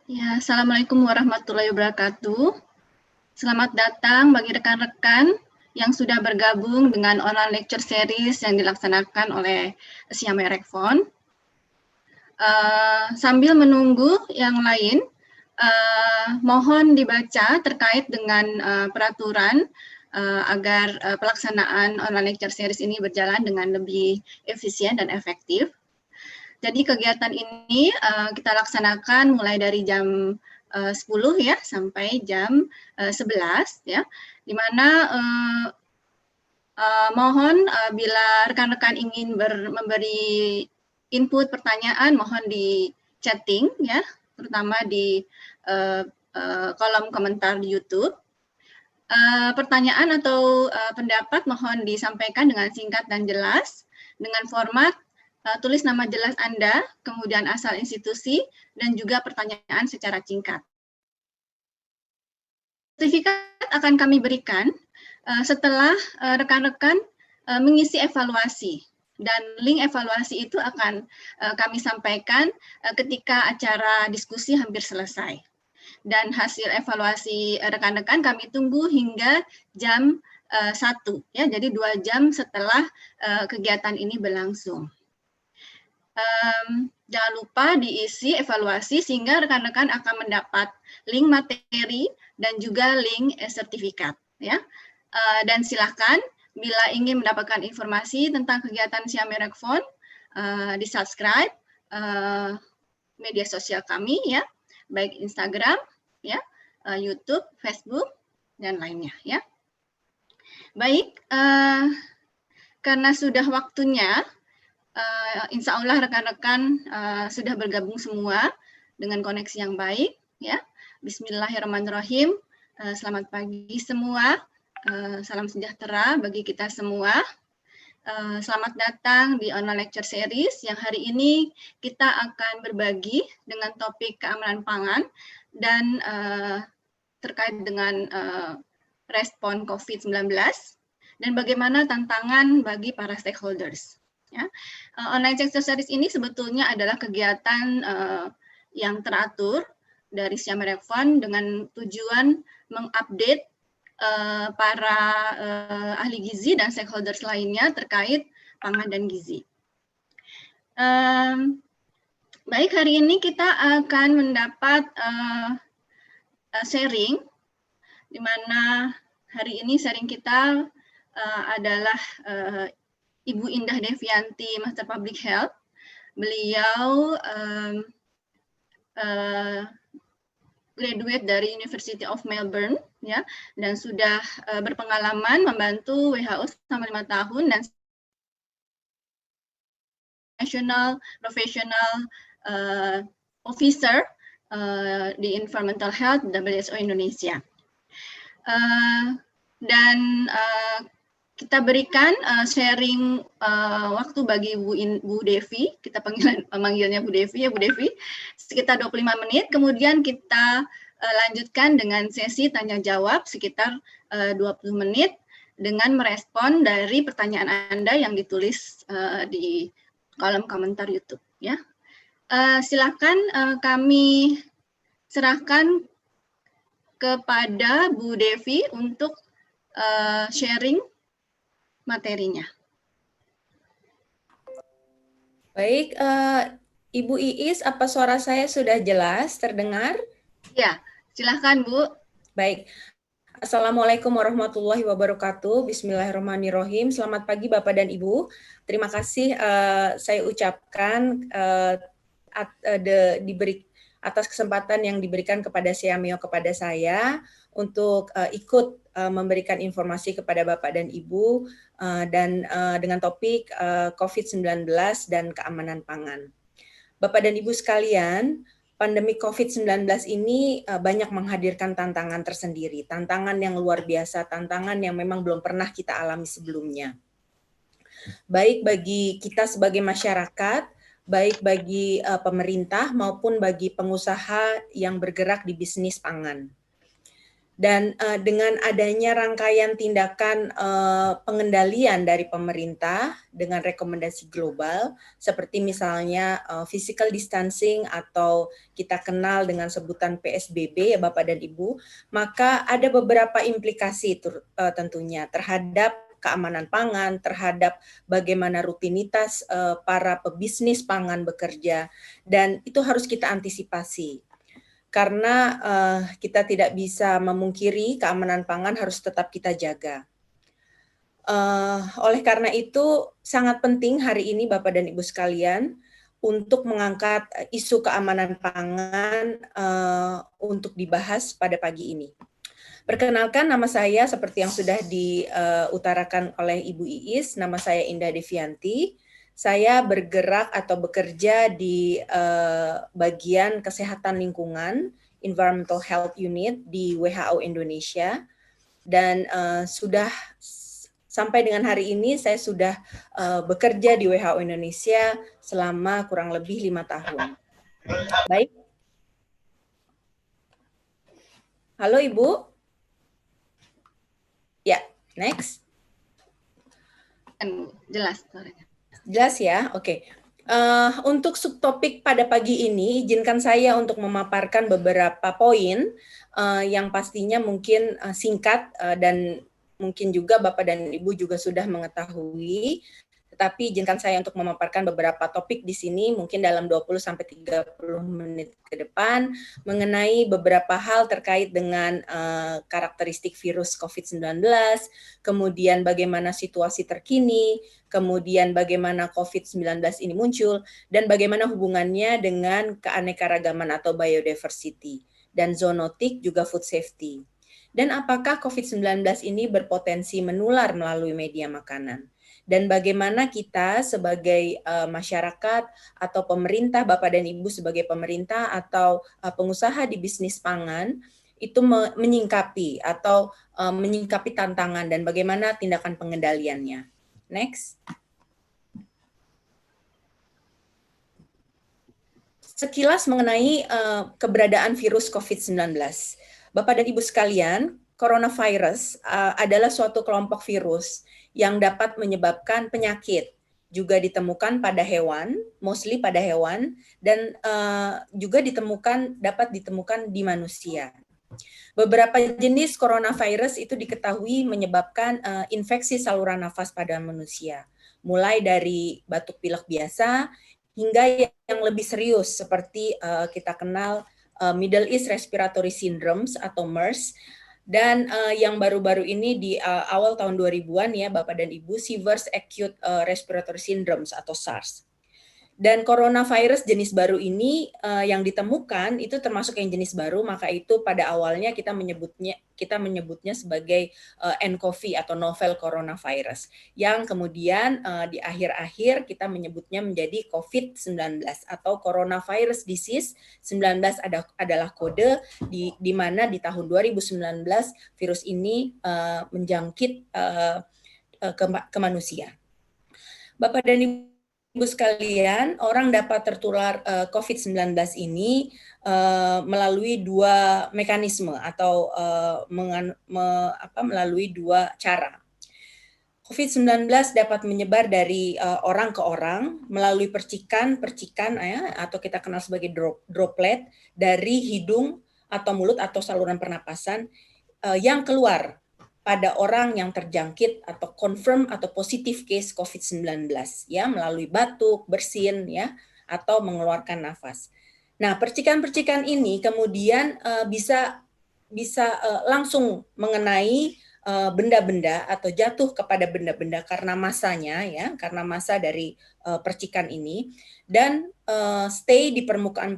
Ya, Assalamualaikum warahmatullahi wabarakatuh. Selamat datang bagi rekan-rekan yang sudah bergabung dengan online lecture series yang dilaksanakan oleh Siamai Rekfon. Sambil menunggu yang lain, mohon dibaca terkait dengan peraturan agar pelaksanaan online lecture series ini berjalan dengan lebih efisien dan efektif. Jadi kegiatan ini kita laksanakan mulai dari jam 10 ya sampai jam 11 ya, di mana mohon bila rekan-rekan ingin memberi input pertanyaan mohon di chatting ya, terutama di kolom komentar di YouTube. Pertanyaan atau pendapat mohon disampaikan dengan singkat dan jelas dengan format tulis nama jelas Anda, kemudian asal institusi, dan juga pertanyaan secara singkat. Sertifikat akan kami berikan setelah rekan-rekan mengisi evaluasi, dan link evaluasi itu akan kami sampaikan ketika acara diskusi hampir selesai. Dan hasil evaluasi rekan-rekan kami tunggu hingga jam 1, ya, jadi 2 jam setelah kegiatan ini berlangsung. Jangan lupa diisi evaluasi sehingga rekan-rekan akan mendapat link materi dan juga link sertifikat ya. Dan silakan bila ingin mendapatkan informasi tentang kegiatan Siamai Rekfon, di subscribe media sosial kami ya, baik Instagram ya, YouTube, Facebook dan lainnya ya. Baik, karena sudah waktunya, insya Allah rekan-rekan sudah bergabung semua dengan koneksi yang baik ya. Bismillahirrahmanirrahim. Selamat pagi semua. Salam sejahtera bagi kita semua. Selamat datang di online lecture series yang hari ini kita akan berbagi dengan topik keamanan pangan dan terkait dengan respon COVID-19 dan bagaimana tantangan bagi para stakeholders. Ya. Online lecture series ini sebetulnya adalah kegiatan yang teratur dari Siamai Rekfon dengan tujuan mengupdate para ahli gizi dan stakeholders lainnya terkait pangan dan gizi. Baik, hari ini kita akan mendapat sharing, di mana hari ini sharing kita adalah Ibu Indah Devianti, Master Public Health. Beliau graduate dari University of Melbourne ya, dan sudah berpengalaman membantu WHO selama 5 tahun dan National Professional Officer di Environmental Health WHO Indonesia. Dan kita berikan sharing waktu bagi Bu Devi, kita manggilnya Bu Devi ya, Bu Devi, sekitar 25 menit, kemudian kita lanjutkan dengan sesi tanya jawab sekitar 20 menit dengan merespon dari pertanyaan Anda yang ditulis di kolom komentar YouTube ya. Silakan kami serahkan kepada Bu Devi untuk sharing materinya. Baik, Ibu Iis, apa suara saya sudah jelas terdengar? Ya, silahkan Bu. Baik, Assalamualaikum warahmatullahi wabarakatuh. Bismillahirrahmanirrahim. Selamat pagi Bapak dan Ibu. Terima kasih saya ucapkan atas kesempatan yang diberikan kepada Siameo kepada saya untuk ikut memberikan informasi kepada Bapak dan Ibu dan dengan topik COVID-19 dan keamanan pangan. Bapak dan Ibu sekalian, pandemi COVID-19 ini banyak menghadirkan tantangan tersendiri, tantangan yang luar biasa, tantangan yang memang belum pernah kita alami sebelumnya. Baik bagi kita sebagai masyarakat, baik bagi pemerintah maupun bagi pengusaha yang bergerak di bisnis pangan. Dan dengan adanya rangkaian tindakan pengendalian dari pemerintah dengan rekomendasi global, seperti misalnya physical distancing atau kita kenal dengan sebutan PSBB ya Bapak dan Ibu, maka ada beberapa implikasi tentunya terhadap keamanan pangan, terhadap bagaimana rutinitas para pebisnis pangan bekerja, dan itu harus kita antisipasi. Karena kita tidak bisa memungkiri keamanan pangan harus tetap kita jaga. Oleh karena itu sangat penting hari ini Bapak dan Ibu sekalian untuk mengangkat isu keamanan pangan untuk dibahas pada pagi ini. Perkenalkan, nama saya seperti yang sudah diutarakan oleh Ibu Iis, nama saya Indah Devianti. Saya bergerak atau bekerja di bagian kesehatan lingkungan, Environmental Health Unit di WHO Indonesia, dan sudah sampai dengan hari ini saya sudah bekerja di WHO Indonesia selama kurang lebih 5 tahun. Baik. Halo Ibu. Ya, next. Jelas. Jelas ya, oke. Untuk subtopik pada pagi ini, izinkan saya untuk memaparkan beberapa poin yang pastinya mungkin singkat dan mungkin juga Bapak dan Ibu juga sudah mengetahui, tetapi izinkan saya untuk memaparkan beberapa topik di sini mungkin dalam 20-30 menit ke depan mengenai beberapa hal terkait dengan karakteristik virus COVID-19, kemudian bagaimana situasi terkini, kemudian bagaimana COVID-19 ini muncul, dan bagaimana hubungannya dengan keanekaragaman atau biodiversity, dan zoonotik juga food safety. Dan apakah COVID-19 ini berpotensi menular melalui media makanan? Dan bagaimana kita sebagai masyarakat atau pemerintah, Bapak dan Ibu sebagai pemerintah atau pengusaha di bisnis pangan, itu menyingkapi atau menyingkapi tantangan dan bagaimana tindakan pengendaliannya. Next. Sekilas mengenai keberadaan virus COVID-19. Bapak dan Ibu sekalian, coronavirus adalah suatu kelompok virus yang dapat menyebabkan penyakit, juga ditemukan pada hewan, mostly pada hewan, dan juga dapat ditemukan di manusia. Beberapa jenis coronavirus itu diketahui menyebabkan infeksi saluran nafas pada manusia, mulai dari batuk pilek biasa hingga yang lebih serius seperti kita kenal Middle East Respiratory Syndromes atau MERS, dan yang baru-baru ini di awal tahun 2000-an ya Bapak dan Ibu, Severe Acute Respiratory Syndromes atau SARS. Dan coronavirus jenis baru ini yang ditemukan itu termasuk yang jenis baru, maka itu pada awalnya kita menyebutnya sebagai nCoV atau novel coronavirus, yang kemudian di akhir-akhir kita menyebutnya menjadi COVID-19 atau coronavirus disease 19 adalah kode di mana di tahun 2019 virus ini menjangkit ke manusia. Bapak dan Ibu sekalian, orang dapat tertular COVID-19 ini melalui dua mekanisme atau melalui dua cara. COVID-19 dapat menyebar dari orang ke orang melalui percikan atau kita kenal sebagai droplet dari hidung atau mulut atau saluran pernapasan yang keluar pada orang yang terjangkit atau confirm atau positif case COVID-19 ya, melalui batuk, bersin ya, atau mengeluarkan nafas. Nah, percikan-percikan ini kemudian bisa langsung mengenai benda-benda atau jatuh kepada benda-benda karena masanya ya, karena massa dari percikan ini, dan stay di permukaan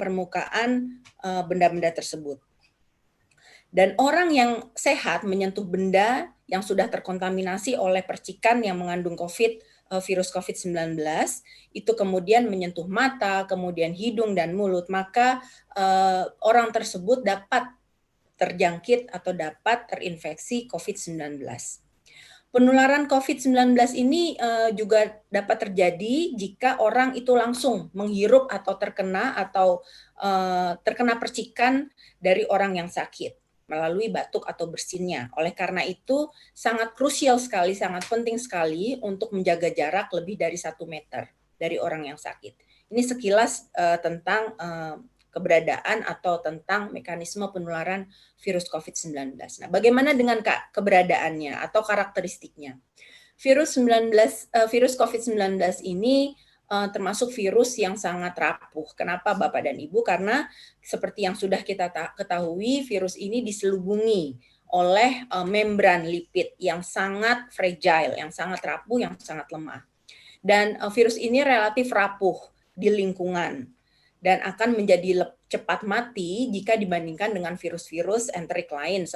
benda-benda tersebut. Dan orang yang sehat menyentuh benda yang sudah terkontaminasi oleh percikan yang mengandung virus COVID-19, itu kemudian menyentuh mata, kemudian hidung dan mulut, maka orang tersebut dapat terjangkit atau dapat terinfeksi COVID-19. Penularan COVID-19 ini juga dapat terjadi jika orang itu langsung menghirup atau terkena percikan dari orang yang sakit. melalui batuk atau bersinnya. Oleh karena itu, sangat krusial sekali, sangat penting sekali untuk menjaga jarak lebih dari 1 meter dari orang yang sakit. Ini sekilas tentang keberadaan atau tentang mekanisme penularan virus COVID-19. Nah, bagaimana dengan keberadaannya atau karakteristiknya? Virus COVID-19 ini termasuk virus yang sangat rapuh. Kenapa Bapak dan Ibu? Karena seperti yang sudah kita ketahui, virus ini diselubungi oleh membran lipid yang sangat fragile, yang sangat rapuh, yang sangat lemah. Dan virus ini relatif rapuh di lingkungan dan akan menjadi cepat mati jika dibandingkan dengan virus-virus enterik lain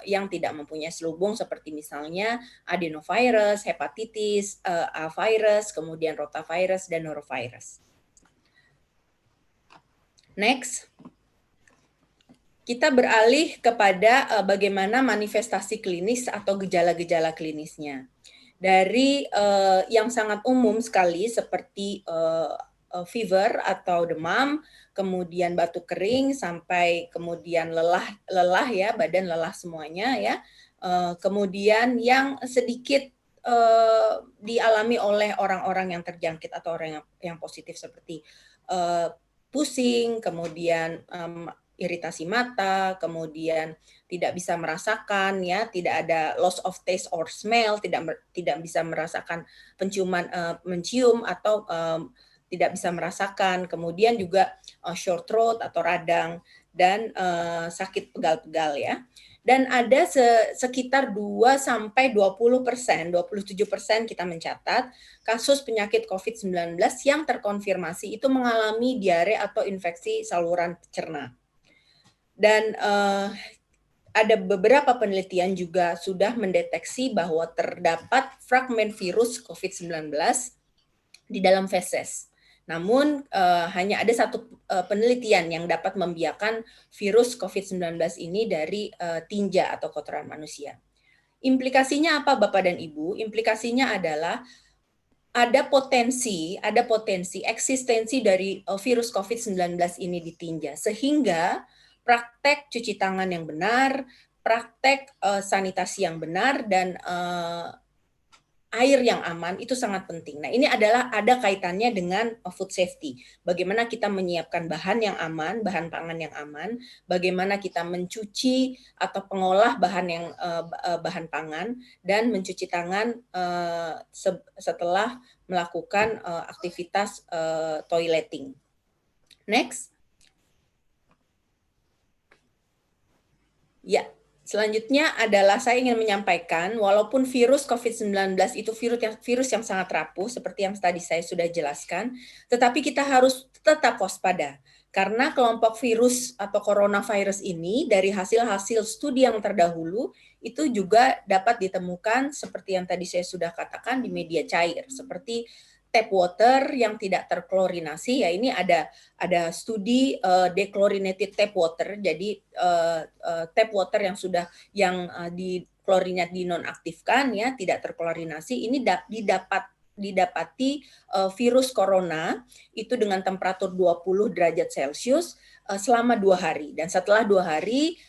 yang tidak mempunyai selubung seperti misalnya adenovirus, hepatitis, A virus, kemudian rotavirus dan norovirus. Next. Kita beralih kepada bagaimana manifestasi klinis atau gejala-gejala klinisnya. Dari yang sangat umum sekali seperti fever atau demam, kemudian batuk kering, sampai kemudian lelah ya, badan lelah semuanya ya. Kemudian yang sedikit dialami oleh orang-orang yang terjangkit atau orang yang positif seperti pusing, kemudian iritasi mata, kemudian tidak bisa merasakan ya, tidak ada loss of taste or smell, tidak bisa merasakan mencium atau tidak bisa merasakan, kemudian juga short throat atau radang, dan sakit pegal-pegal ya. Dan ada sekitar 2-20%, 27% kita mencatat kasus penyakit COVID-19 yang terkonfirmasi itu mengalami diare atau infeksi saluran cerna. Dan ada beberapa penelitian juga sudah mendeteksi bahwa terdapat fragmen virus COVID-19 di dalam feses. Namun hanya ada satu penelitian yang dapat membiarkan virus COVID-19 ini dari tinja atau kotoran manusia. Implikasinya apa Bapak dan Ibu? Implikasinya adalah ada potensi eksistensi dari virus COVID-19 ini di tinja, sehingga praktek cuci tangan yang benar, praktek sanitasi yang benar, dan air yang aman itu sangat penting. Nah, ini ada kaitannya dengan food safety. Bagaimana kita menyiapkan bahan yang aman, bahan pangan yang aman, bagaimana kita mencuci atau pengolah bahan pangan, dan mencuci tangan setelah melakukan aktivitas toileting. Next. Ya. Selanjutnya adalah saya ingin menyampaikan, walaupun virus COVID-19 itu virus yang sangat rapuh, seperti yang tadi saya sudah jelaskan, tetapi kita harus tetap waspada. Karena kelompok virus atau coronavirus ini, dari hasil-hasil studi yang terdahulu, itu juga dapat ditemukan, seperti yang tadi saya sudah katakan, di media cair, seperti tap water yang tidak terklorinasi, ya ini ada studi dechlorinated tap water, jadi tap water yang diklorinat dinonaktifkan ya, tidak terklorinasi, ini didapati virus corona itu dengan temperatur 20 derajat Celcius selama 2 hari, dan setelah 2 hari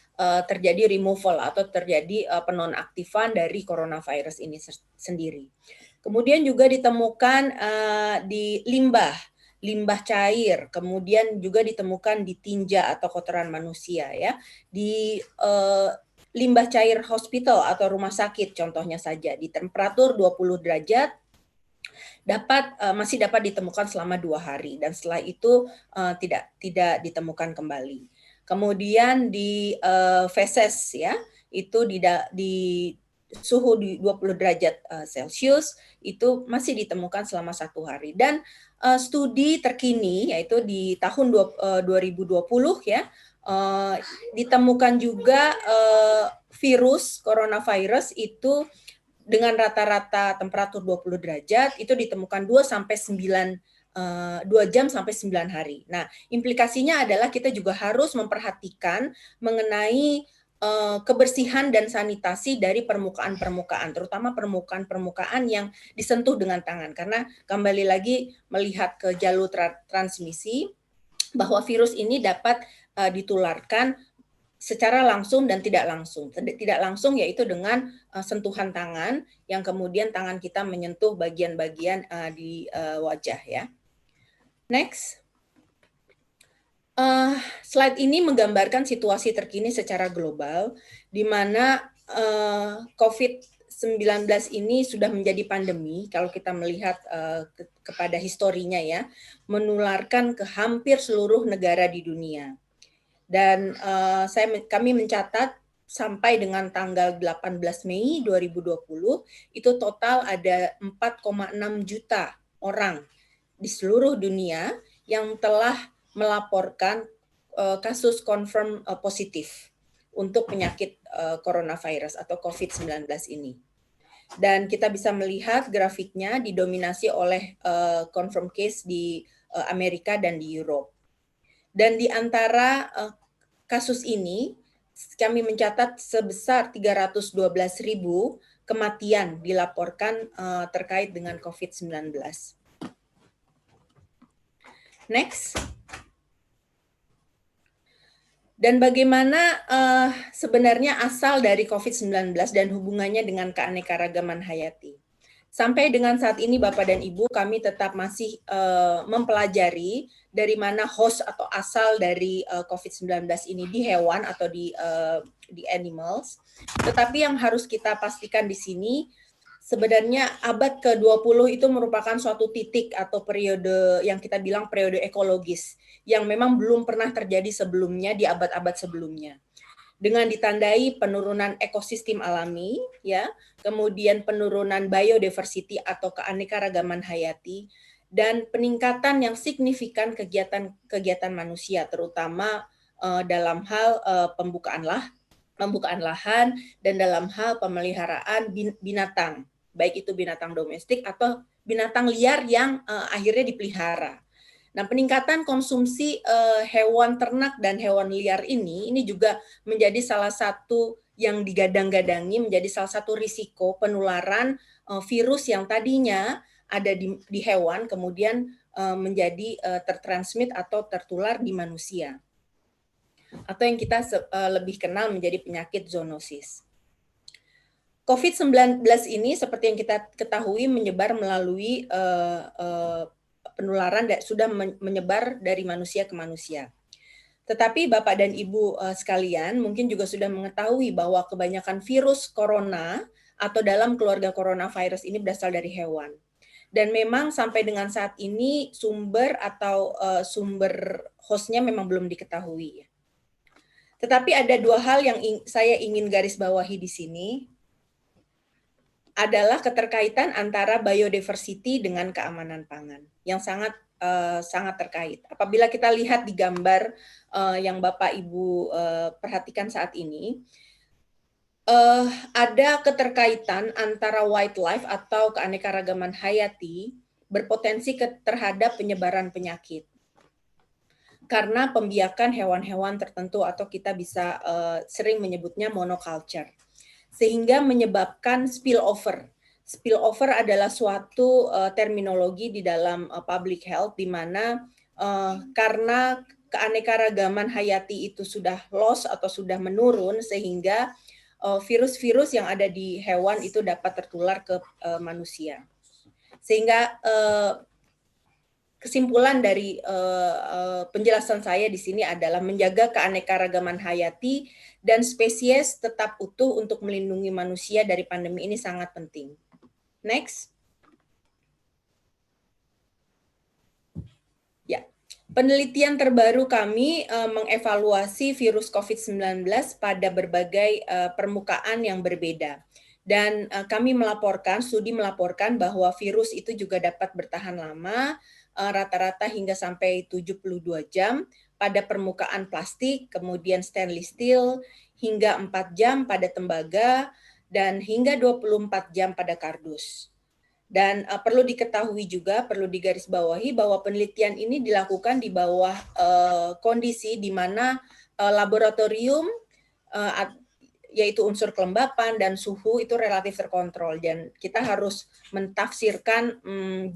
terjadi removal atau terjadi penonaktifan dari coronavirus ini sendiri. Kemudian juga ditemukan di limbah cair, kemudian juga ditemukan di tinja atau kotoran manusia ya, di limbah cair hospital atau rumah sakit contohnya saja, di temperatur 20 derajat masih dapat ditemukan selama 2 hari, dan setelah itu tidak ditemukan kembali. Kemudian di feses ya, itu di suhu di 20 derajat Celcius itu masih ditemukan selama 1 hari. Dan studi terkini yaitu di tahun 2020 ya, ditemukan juga virus coronavirus itu dengan rata-rata temperatur 20 derajat itu ditemukan 2 jam sampai 9 hari. Nah, implikasinya adalah kita juga harus memperhatikan mengenai kebersihan dan sanitasi dari permukaan-permukaan, terutama permukaan-permukaan yang disentuh dengan tangan, karena kembali lagi melihat ke jalur transmisi bahwa virus ini dapat ditularkan secara langsung dan tidak langsung. Tidak langsung yaitu dengan sentuhan tangan yang kemudian tangan kita menyentuh bagian-bagian di wajah ya. Next. Slide ini menggambarkan situasi terkini secara global di mana COVID-19 ini sudah menjadi pandemi kalau kita melihat kepada historinya ya, menularkan ke hampir seluruh negara di dunia. Dan kami mencatat sampai dengan tanggal 18 Mei 2020 itu total ada 4,6 juta orang di seluruh dunia yang telah melaporkan kasus confirm positif untuk penyakit coronavirus atau COVID-19 ini. Dan kita bisa melihat grafiknya didominasi oleh confirm case di Amerika dan di Eropa. Dan di antara kasus ini, kami mencatat sebesar 312.000 kematian dilaporkan terkait dengan COVID-19. Next. Dan bagaimana sebenarnya asal dari COVID-19 dan hubungannya dengan keanekaragaman hayati. Sampai dengan saat ini Bapak dan Ibu kami tetap masih mempelajari dari mana host atau asal dari COVID-19 ini di hewan atau di animals. Tetapi yang harus kita pastikan di sini sebenarnya abad ke-20 itu merupakan suatu titik atau periode yang kita bilang periode ekologis yang memang belum pernah terjadi sebelumnya di abad-abad sebelumnya. Dengan ditandai penurunan ekosistem alami, ya, kemudian penurunan biodiversity atau keanekaragaman hayati, dan peningkatan yang signifikan kegiatan manusia, terutama dalam hal pembukaan lahan dan dalam hal pemeliharaan binatang, baik itu binatang domestik atau binatang liar yang akhirnya dipelihara. Nah, peningkatan konsumsi hewan ternak dan hewan liar ini juga menjadi salah satu yang digadang-gadangi menjadi salah satu risiko penularan virus yang tadinya ada di hewan kemudian menjadi tertransmit atau tertular di manusia. Atau yang kita lebih kenal menjadi penyakit zoonosis. COVID-19 ini seperti yang kita ketahui menyebar melalui penularan sudah menyebar dari manusia ke manusia. Tetapi Bapak dan Ibu sekalian mungkin juga sudah mengetahui bahwa kebanyakan virus corona atau dalam keluarga coronavirus ini berasal dari hewan. Dan memang sampai dengan saat ini sumber atau sumber hostnya memang belum diketahui. Tetapi ada dua hal yang saya ingin garis bawahi di sini adalah keterkaitan antara biodiversity dengan keamanan pangan yang sangat terkait. Apabila kita lihat di gambar yang Bapak Ibu perhatikan saat ini, ada keterkaitan antara wildlife atau keanekaragaman hayati berpotensi terhadap penyebaran penyakit karena pembiakan hewan-hewan tertentu atau kita bisa sering menyebutnya monoculture. Sehingga menyebabkan spillover. Spillover adalah suatu terminologi di dalam public health di mana karena keanekaragaman hayati itu sudah loss atau sudah menurun sehingga virus-virus yang ada di hewan itu dapat tertular ke manusia. Sehingga kesimpulan dari penjelasan saya di sini adalah menjaga keanekaragaman hayati dan spesies tetap utuh untuk melindungi manusia dari pandemi ini sangat penting. Next. Ya, penelitian terbaru kami mengevaluasi virus COVID-19 pada berbagai permukaan yang berbeda. Dan kami studi melaporkan bahwa virus itu juga dapat bertahan lama, rata-rata hingga sampai 72 jam pada permukaan plastik, kemudian stainless steel, hingga 4 jam pada tembaga, dan hingga 24 jam pada kardus. Dan perlu diketahui juga, perlu digarisbawahi bahwa penelitian ini dilakukan di bawah kondisi di mana laboratorium yaitu unsur kelembapan dan suhu itu relatif terkontrol dan kita harus mentafsirkan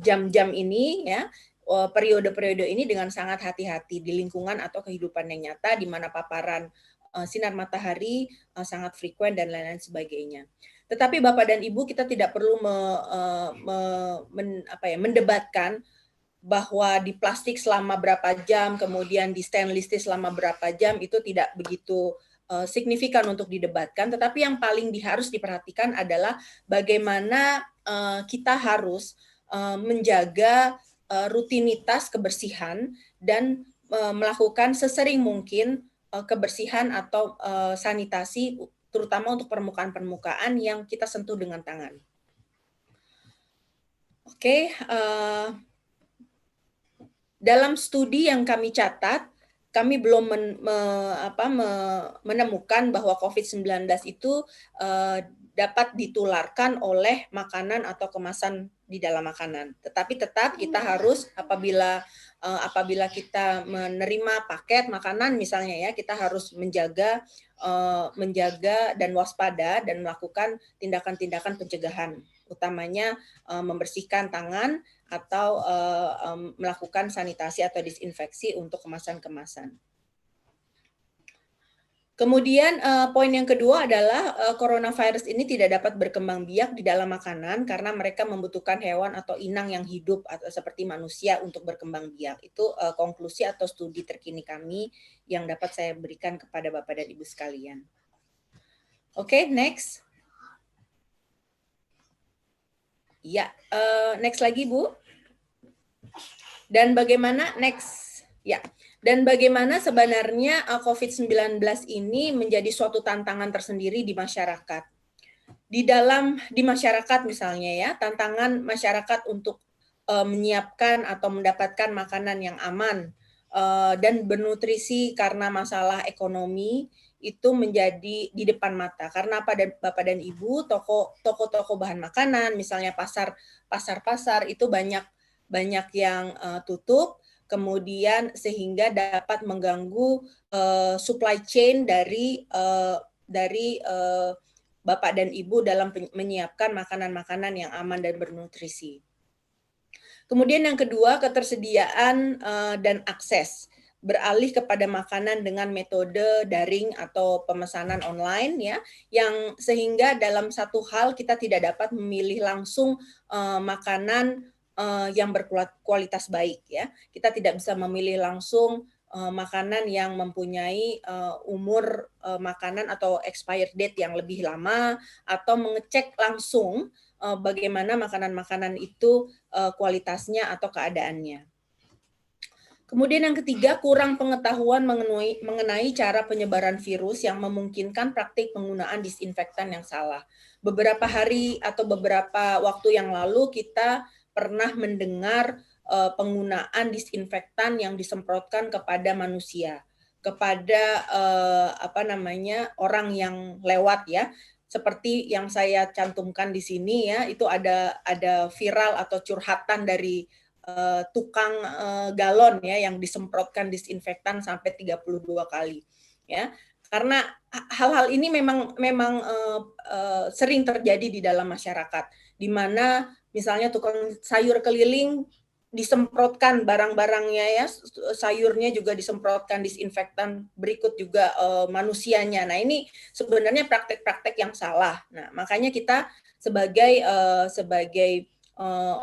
jam-jam ini ya periode-periode ini dengan sangat hati-hati di lingkungan atau kehidupan yang nyata di mana paparan sinar matahari sangat frekuent dan lain-lain sebagainya. Tetapi Bapak dan Ibu, kita tidak perlu mendebatkan bahwa di plastik selama berapa jam, kemudian di stainless steel selama berapa jam, itu tidak begitu signifikan untuk didebatkan. Tetapi yang paling harus diperhatikan adalah bagaimana kita harus menjaga rutinitas kebersihan dan melakukan sesering mungkin kebersihan atau sanitasi, terutama untuk permukaan-permukaan yang kita sentuh dengan tangan. Oke, dalam studi yang kami catat, kami belum menemukan bahwa COVID-19 itu dapat ditularkan oleh makanan atau kemasan di dalam makanan. Tetapi tetap kita harus apabila kita menerima paket makanan misalnya ya, kita harus menjaga dan waspada dan melakukan tindakan-tindakan pencegahan, utamanya membersihkan tangan atau melakukan sanitasi atau disinfeksi untuk kemasan-kemasan. Kemudian poin yang kedua adalah coronavirus ini tidak dapat berkembang biak di dalam makanan karena mereka membutuhkan hewan atau inang yang hidup atau seperti manusia untuk berkembang biak. Itu konklusi atau studi terkini kami yang dapat saya berikan kepada Bapak dan Ibu sekalian. Oke, next. Ya, next lagi Bu. Dan bagaimana next? Ya. Dan bagaimana sebenarnya COVID-19 ini menjadi suatu tantangan tersendiri di masyarakat. Di masyarakat misalnya ya, tantangan masyarakat untuk menyiapkan atau mendapatkan makanan yang aman dan bernutrisi karena masalah ekonomi itu menjadi di depan mata. Karena Bapak dan Ibu, toko-toko bahan makanan, misalnya pasar-pasar itu banyak yang tutup, kemudian sehingga dapat mengganggu supply chain dari Bapak dan Ibu dalam menyiapkan makanan-makanan yang aman dan bernutrisi. Kemudian yang kedua, ketersediaan dan akses. Beralih kepada makanan dengan metode daring atau pemesanan online ya, yang sehingga dalam satu hal kita tidak dapat memilih langsung makanan yang berkualitas baik ya. Kita tidak bisa memilih langsung makanan yang mempunyai umur makanan atau expired date yang lebih lama, atau mengecek langsung bagaimana makanan-makanan itu kualitasnya atau keadaannya. Kemudian yang ketiga, kurang pengetahuan mengenai cara penyebaran virus yang memungkinkan praktik penggunaan disinfektan yang salah. Beberapa hari atau beberapa waktu yang lalu kita pernah mendengar penggunaan disinfektan yang disemprotkan kepada manusia, kepada orang yang lewat ya. Seperti yang saya cantumkan di sini ya, itu ada viral atau curhatan dari tukang galon ya yang disemprotkan disinfektan sampai 32 kali ya. Karena hal-hal ini memang sering terjadi di dalam masyarakat, di mana misalnya tukang sayur keliling disemprotkan barang-barangnya ya, sayurnya juga disemprotkan disinfektan, berikut juga manusianya. Nah, ini sebenarnya praktek-praktek yang salah. Nah, makanya kita sebagai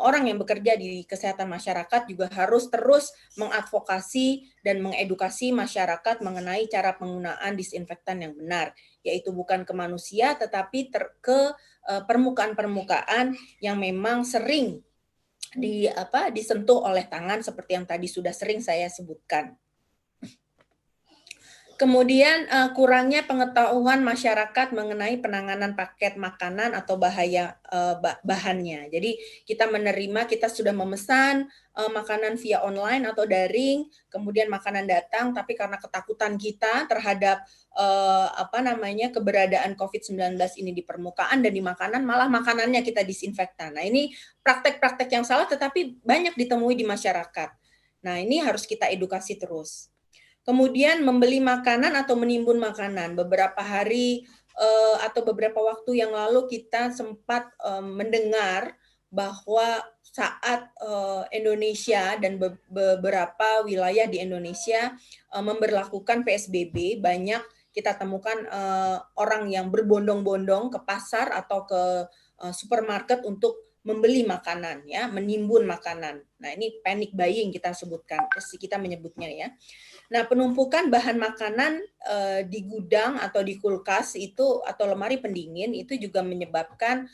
orang yang bekerja di kesehatan masyarakat juga harus terus mengadvokasi dan mengedukasi masyarakat mengenai cara penggunaan disinfektan yang benar, yaitu bukan ke manusia tetapi ke permukaan-permukaan yang memang sering disentuh oleh tangan seperti yang tadi sudah sering saya sebutkan. Kemudian kurangnya pengetahuan masyarakat mengenai penanganan paket makanan atau bahaya bahannya. Jadi kita sudah memesan makanan via online atau daring, kemudian makanan datang, tapi karena ketakutan kita terhadap keberadaan COVID-19 ini di permukaan dan di makanan, malah makanannya kita disinfektan. Nah, ini praktek-praktek yang salah tetapi banyak ditemui di masyarakat. Nah, ini harus kita edukasi terus. Kemudian membeli makanan atau menimbun makanan. Beberapa hari atau beberapa waktu yang lalu kita sempat mendengar bahwa saat Indonesia dan beberapa wilayah di Indonesia memberlakukan PSBB, banyak kita temukan orang yang berbondong-bondong ke pasar atau ke supermarket untuk membeli makanan, ya, menimbun makanan. Nah, ini panic buying kita sebutkan, kita menyebutnya, ya. Nah, penumpukan bahan makanan di gudang atau di kulkas itu atau lemari pendingin itu juga menyebabkan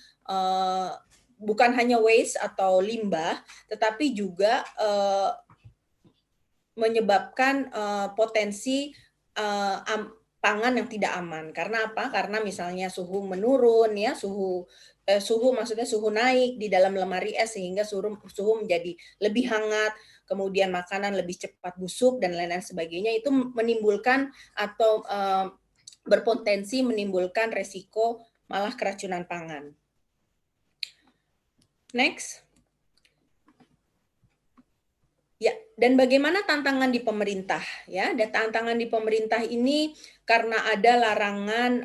bukan hanya waste atau limbah, tetapi juga menyebabkan potensi pangan yang tidak aman. Karena apa? Karena misalnya suhu menurun, ya, suhu maksudnya suhu naik di dalam lemari es sehingga suhu menjadi lebih hangat, kemudian makanan lebih cepat busuk dan lain-lain sebagainya, itu menimbulkan atau berpotensi menimbulkan resiko malah keracunan pangan. Next. Ya, dan bagaimana tantangan di pemerintah, ya? Dan tantangan di pemerintah ini karena ada larangan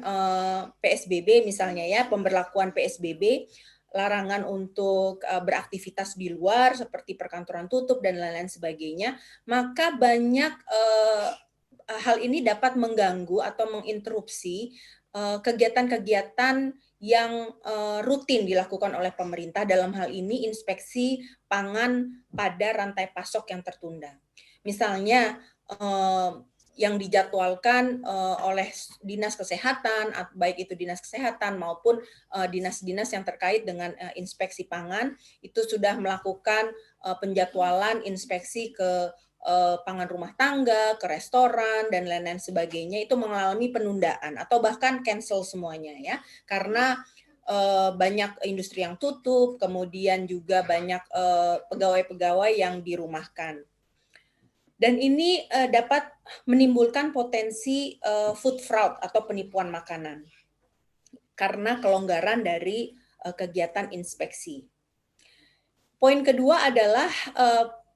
PSBB misalnya, ya, pemberlakuan PSBB, larangan untuk beraktivitas di luar seperti perkantoran tutup dan lain-lain sebagainya, maka banyak hal ini dapat mengganggu atau menginterupsi kegiatan-kegiatan yang rutin dilakukan oleh pemerintah, dalam hal ini inspeksi pangan pada rantai pasok yang tertunda. Misalnya yang dijadwalkan oleh Dinas Kesehatan, baik itu Dinas Kesehatan maupun dinas-dinas yang terkait dengan inspeksi pangan, itu sudah melakukan penjadwalan inspeksi ke pangan rumah tangga, ke restoran, dan lain-lain sebagainya, itu mengalami penundaan atau bahkan cancel semuanya, ya, karena banyak industri yang tutup, kemudian juga banyak pegawai-pegawai yang dirumahkan. Dan ini dapat menimbulkan potensi food fraud atau penipuan makanan karena kelonggaran dari kegiatan inspeksi. Poin kedua adalah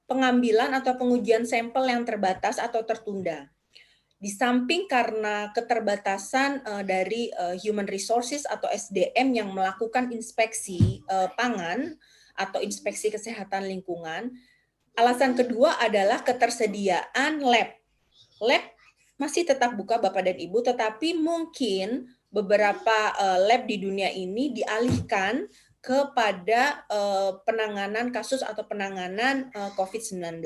pengambilan atau pengujian sampel yang terbatas atau tertunda. Di samping karena keterbatasan dari human resources atau SDM yang melakukan inspeksi pangan atau inspeksi kesehatan lingkungan, alasan kedua adalah ketersediaan lab. Lab masih tetap buka Bapak dan Ibu, tetapi mungkin beberapa lab di dunia ini dialihkan kepada penanganan kasus atau penanganan COVID-19.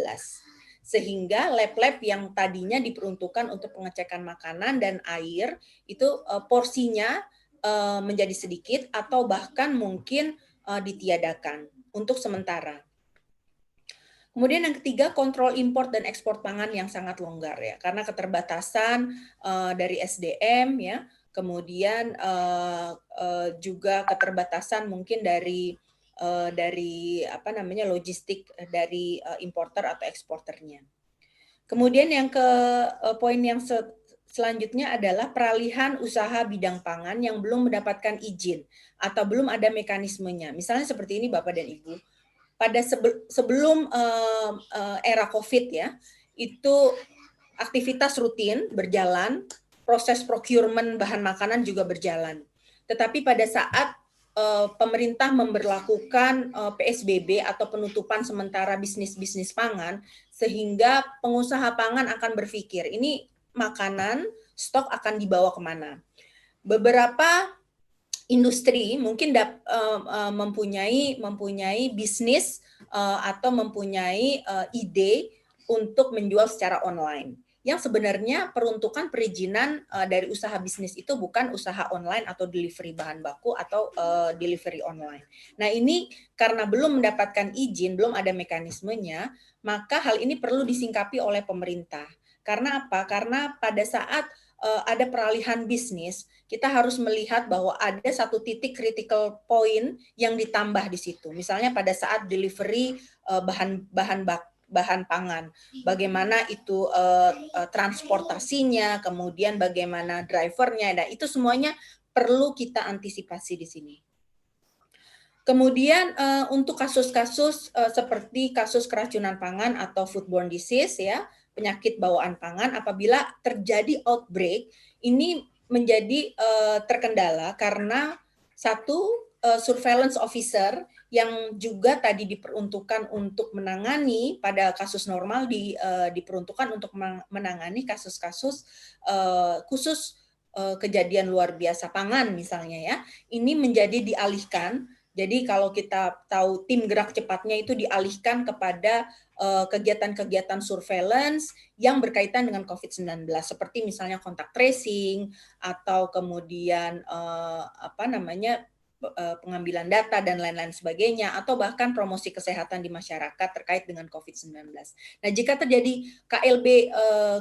Sehingga lab-lab yang tadinya diperuntukkan untuk pengecekan makanan dan air, itu porsinya menjadi sedikit atau bahkan mungkin ditiadakan untuk sementara. Kemudian yang ketiga, kontrol impor dan ekspor pangan yang sangat longgar, ya, karena keterbatasan dari SDM, ya, kemudian juga keterbatasan mungkin dari apa namanya logistik dari importer atau eksporternya. Kemudian yang poin yang selanjutnya adalah peralihan usaha bidang pangan yang belum mendapatkan izin atau belum ada mekanismenya. Misalnya seperti ini Bapak dan Ibu, pada sebelum era COVID, ya, itu aktivitas rutin berjalan, proses procurement bahan makanan juga berjalan. Tetapi pada saat pemerintah memberlakukan PSBB atau penutupan sementara bisnis-bisnis pangan, sehingga pengusaha pangan akan berpikir, ini makanan, stok akan dibawa kemana. Beberapa industri mungkin mempunyai bisnis atau mempunyai ide untuk menjual secara online. Yang sebenarnya peruntukan perizinan dari usaha bisnis itu bukan usaha online atau delivery bahan baku atau delivery online. Nah, ini karena belum mendapatkan izin, belum ada mekanismenya, maka hal ini perlu disingkapi oleh pemerintah. Karena apa? Karena pada saat ada peralihan bisnis, kita harus melihat bahwa ada satu titik critical point yang ditambah di situ. Misalnya pada saat delivery bahan pangan, bagaimana itu transportasinya, kemudian bagaimana drivernya, dan itu semuanya perlu kita antisipasi di sini. Kemudian untuk kasus-kasus seperti kasus keracunan pangan atau foodborne disease, ya, penyakit bawaan pangan, apabila terjadi outbreak, ini menjadi terkendala karena satu surveillance officer yang juga tadi diperuntukkan untuk menangani pada kasus normal diperuntukkan untuk menangani kasus-kasus khusus kejadian luar biasa pangan misalnya ya, ini menjadi dialihkan. Jadi kalau kita tahu tim gerak cepatnya itu dialihkan kepada kegiatan-kegiatan surveillance yang berkaitan dengan COVID-19 seperti misalnya kontak tracing atau kemudian pengambilan data dan lain-lain sebagainya, atau bahkan promosi kesehatan di masyarakat terkait dengan COVID-19. Nah, jika terjadi KLB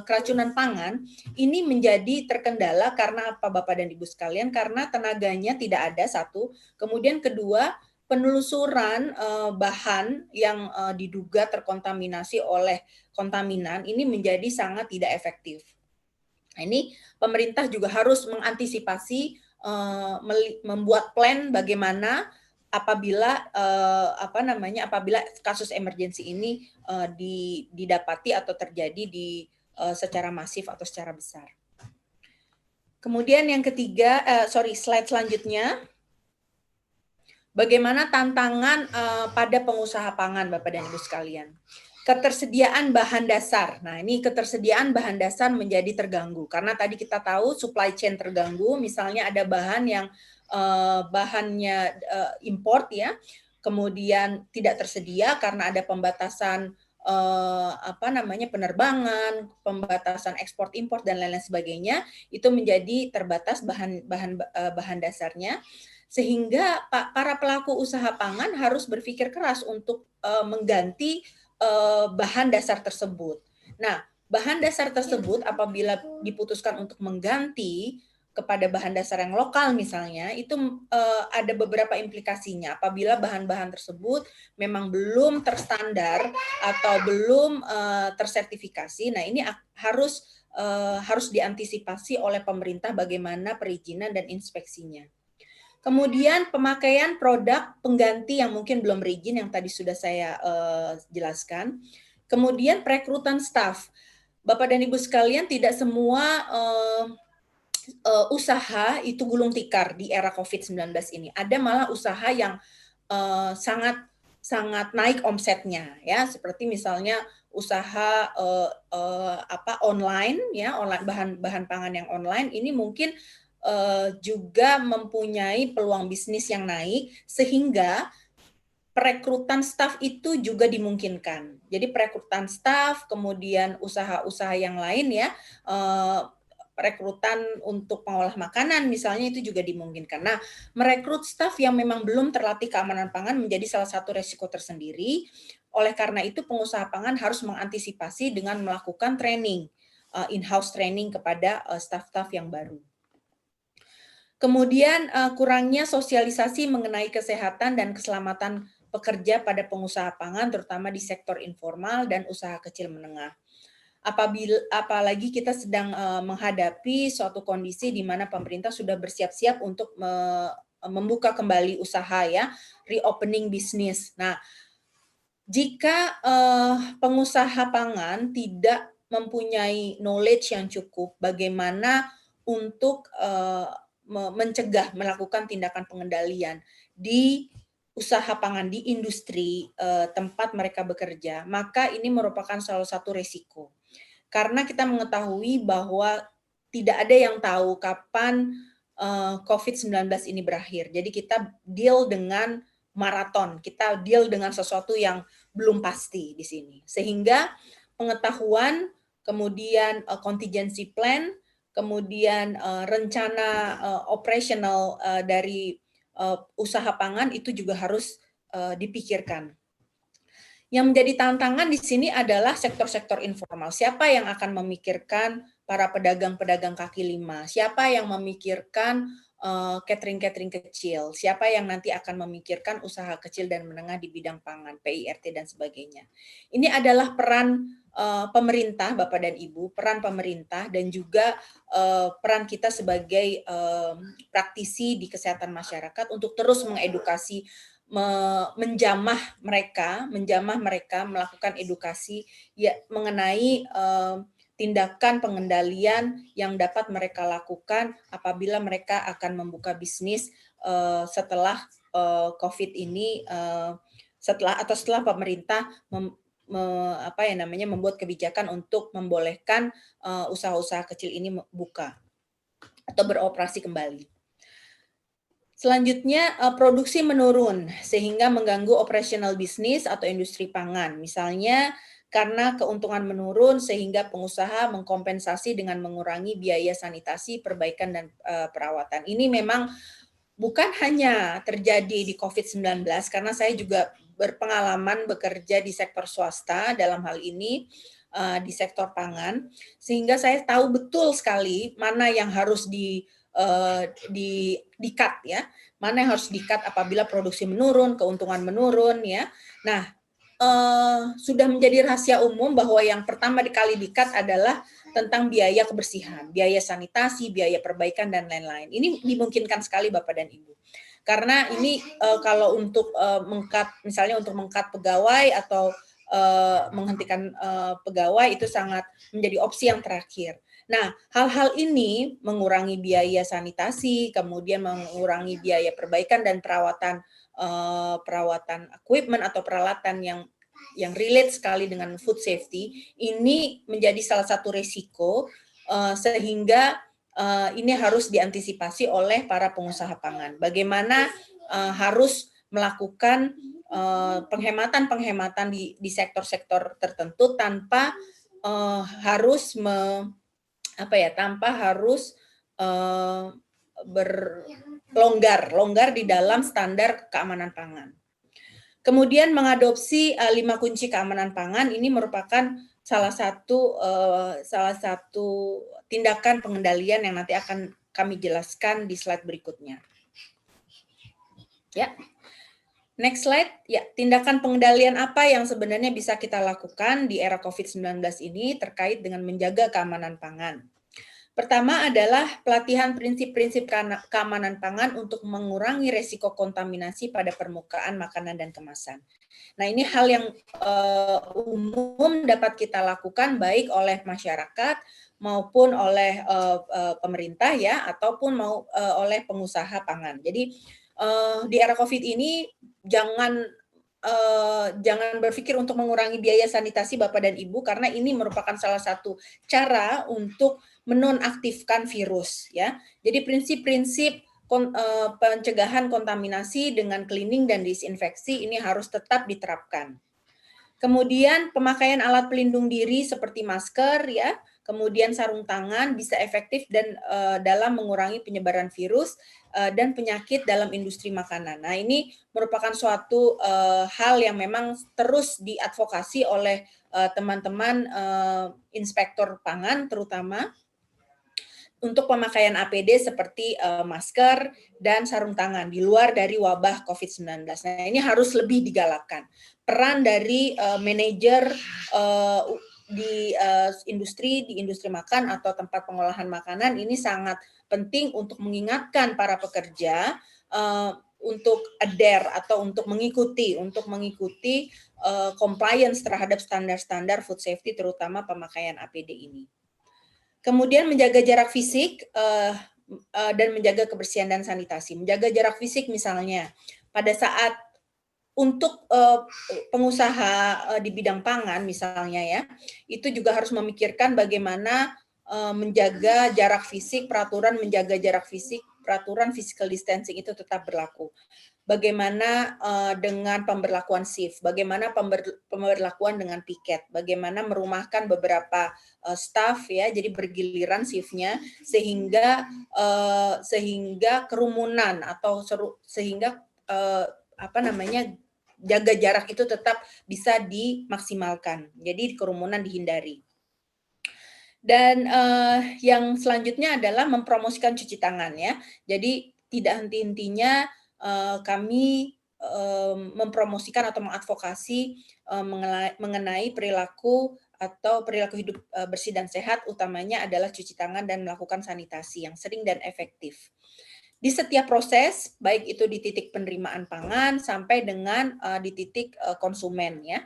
keracunan pangan, ini menjadi terkendala karena apa Bapak dan Ibu sekalian? Karena tenaganya tidak ada, satu. Kemudian kedua, penelusuran bahan yang diduga terkontaminasi oleh kontaminan ini menjadi sangat tidak efektif. Nah, ini pemerintah juga harus mengantisipasi, membuat plan bagaimana apabila apabila kasus emergensi ini didapati atau terjadi secara masif atau secara besar. Kemudian yang ketiga, slide selanjutnya, bagaimana tantangan pada pengusaha pangan Bapak dan Ibu sekalian. Ketersediaan bahan dasar. Nah, ini ketersediaan bahan dasar menjadi terganggu karena tadi kita tahu supply chain terganggu, misalnya ada bahan yang bahannya import ya, kemudian tidak tersedia karena ada pembatasan penerbangan, pembatasan ekspor impor dan lain-lain sebagainya, itu menjadi terbatas bahan dasarnya, sehingga para pelaku usaha pangan harus berpikir keras untuk mengganti bahan dasar tersebut. Nah, bahan dasar tersebut apabila diputuskan untuk mengganti kepada bahan dasar yang lokal misalnya, itu ada beberapa implikasinya. Apabila bahan-bahan tersebut memang belum terstandar atau belum tersertifikasi, nah ini harus diantisipasi oleh pemerintah bagaimana perizinan dan inspeksinya. Kemudian pemakaian produk pengganti yang mungkin belum berizin yang tadi sudah saya jelaskan. Kemudian perekrutan staf. Bapak dan Ibu sekalian, tidak semua usaha itu gulung tikar di era COVID-19 ini. Ada malah usaha yang sangat naik omsetnya ya, seperti misalnya usaha online ya, bahan pangan yang online ini mungkin juga mempunyai peluang bisnis yang naik, sehingga perekrutan staf itu juga dimungkinkan. Jadi perekrutan staf, kemudian usaha-usaha yang lain ya, perekrutan untuk pengolah makanan misalnya itu juga dimungkinkan. Nah, merekrut staf yang memang belum terlatih keamanan pangan menjadi salah satu resiko tersendiri. Oleh karena itu pengusaha pangan harus mengantisipasi dengan melakukan training, in-house training kepada staf-staf yang baru. Kemudian kurangnya sosialisasi mengenai kesehatan dan keselamatan pekerja pada pengusaha pangan, terutama di sektor informal dan usaha kecil menengah. Apalagi kita sedang menghadapi suatu kondisi di mana pemerintah sudah bersiap-siap untuk membuka kembali usaha ya, reopening bisnis. Nah, jika pengusaha pangan tidak mempunyai knowledge yang cukup bagaimana untuk mencegah, melakukan tindakan pengendalian di usaha pangan, di industri tempat mereka bekerja, maka ini merupakan salah satu resiko. Karena kita mengetahui bahwa tidak ada yang tahu kapan COVID-19 ini berakhir. Jadi kita deal dengan maraton, kita deal dengan sesuatu yang belum pasti di sini. Sehingga pengetahuan, kemudian contingency plan, kemudian rencana operasional dari usaha pangan itu juga harus dipikirkan. Yang menjadi tantangan di sini adalah sektor-sektor informal. Siapa yang akan memikirkan para pedagang-pedagang kaki lima? Siapa yang memikirkan catering-catering kecil? Siapa yang nanti akan memikirkan usaha kecil dan menengah di bidang pangan, PIRT dan sebagainya? Ini adalah peran pemerintah, Bapak dan Ibu, peran pemerintah dan juga peran kita sebagai praktisi di kesehatan masyarakat untuk terus mengedukasi, menjamah mereka melakukan edukasi ya mengenai tindakan pengendalian yang dapat mereka lakukan apabila mereka akan membuka bisnis setelah COVID ini, setelah pemerintah membuat kebijakan untuk membolehkan usaha-usaha kecil ini buka. atau beroperasi kembali. Selanjutnya, produksi menurun sehingga mengganggu operasional bisnis atau industri pangan. Misalnya karena keuntungan menurun sehingga pengusaha mengkompensasi dengan mengurangi biaya sanitasi, perbaikan, dan perawatan. Ini memang bukan hanya terjadi di COVID-19, karena saya juga berpengalaman bekerja di sektor swasta dalam hal ini, di sektor pangan, sehingga saya tahu betul sekali mana yang harus di-cut ya, mana yang harus di-cut apabila produksi menurun, keuntungan menurun ya. Nah, sudah menjadi rahasia umum bahwa yang pertama kali di-cut adalah tentang biaya kebersihan, biaya sanitasi, biaya perbaikan, dan lain-lain. Ini dimungkinkan sekali Bapak dan Ibu. Karena ini kalau untuk misalnya untuk meng-cut pegawai atau menghentikan pegawai itu sangat menjadi opsi yang terakhir. Nah, hal-hal ini mengurangi biaya sanitasi, kemudian mengurangi biaya perbaikan dan perawatan equipment atau peralatan yang relate sekali dengan food safety, ini menjadi salah satu risiko sehingga ini harus diantisipasi oleh para pengusaha pangan. Bagaimana harus melakukan penghematan-penghematan di sektor-sektor tertentu tanpa harus longgar di dalam standar keamanan pangan. Kemudian mengadopsi 5 kunci keamanan pangan ini merupakan salah satu tindakan pengendalian yang nanti akan kami jelaskan di slide berikutnya. Ya. Next slide. Ya, tindakan pengendalian apa yang sebenarnya bisa kita lakukan di era COVID-19 ini terkait dengan menjaga keamanan pangan. Pertama adalah pelatihan prinsip-prinsip keamanan pangan untuk mengurangi resiko kontaminasi pada permukaan makanan dan kemasan. Nah, ini hal yang umum dapat kita lakukan baik oleh masyarakat maupun oleh pemerintah ya, ataupun oleh pengusaha pangan. Jadi di era COVID ini jangan berpikir untuk mengurangi biaya sanitasi Bapak dan Ibu, karena ini merupakan salah satu cara untuk menonaktifkan virus ya. Jadi prinsip-prinsip pencegahan kontaminasi dengan cleaning dan disinfeksi ini harus tetap diterapkan. Kemudian pemakaian alat pelindung diri seperti masker ya, kemudian sarung tangan bisa efektif dan dalam mengurangi penyebaran virus dan penyakit dalam industri makanan. Nah, ini merupakan suatu hal yang memang terus diadvokasi oleh teman-teman inspektor pangan terutama untuk pemakaian APD seperti masker dan sarung tangan di luar dari wabah COVID-19. Nah, ini harus lebih digalakkan. Peran dari manajer di industri makan atau tempat pengolahan makanan ini sangat penting untuk mengingatkan para pekerja untuk adhere atau untuk mengikuti compliance terhadap standar-standar food safety, terutama pemakaian APD ini. Kemudian menjaga jarak fisik dan menjaga kebersihan dan sanitasi. Menjaga jarak fisik misalnya pada saat untuk pengusaha di bidang pangan misalnya ya, itu juga harus memikirkan bagaimana menjaga jarak fisik, peraturan menjaga jarak fisik, peraturan physical distancing itu tetap berlaku. Bagaimana dengan pemberlakuan shift, bagaimana pemberlakuan dengan piket, bagaimana merumahkan beberapa staff ya, jadi bergiliran shiftnya sehingga kerumunan atau sehingga jaga jarak itu tetap bisa dimaksimalkan. Jadi kerumunan dihindari. Dan yang selanjutnya adalah mempromosikan cuci tangan ya. Jadi tidak henti-hentinya kami mempromosikan atau mengadvokasi mengenai perilaku hidup bersih dan sehat, utamanya adalah cuci tangan dan melakukan sanitasi yang sering dan efektif. Di setiap proses, baik itu di titik penerimaan pangan sampai dengan di titik konsumen ya.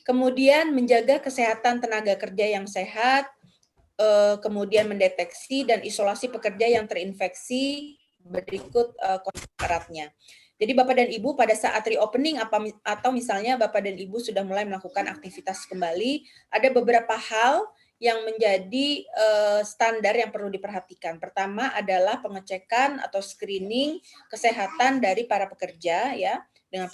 Kemudian menjaga kesehatan tenaga kerja yang sehat, kemudian mendeteksi dan isolasi pekerja yang terinfeksi berikut syaratnya. Jadi Bapak dan Ibu pada saat reopening atau misalnya Bapak dan Ibu sudah mulai melakukan aktivitas kembali, ada beberapa hal yang menjadi standar yang perlu diperhatikan. Pertama adalah pengecekan atau screening kesehatan dari para pekerja ya, dengan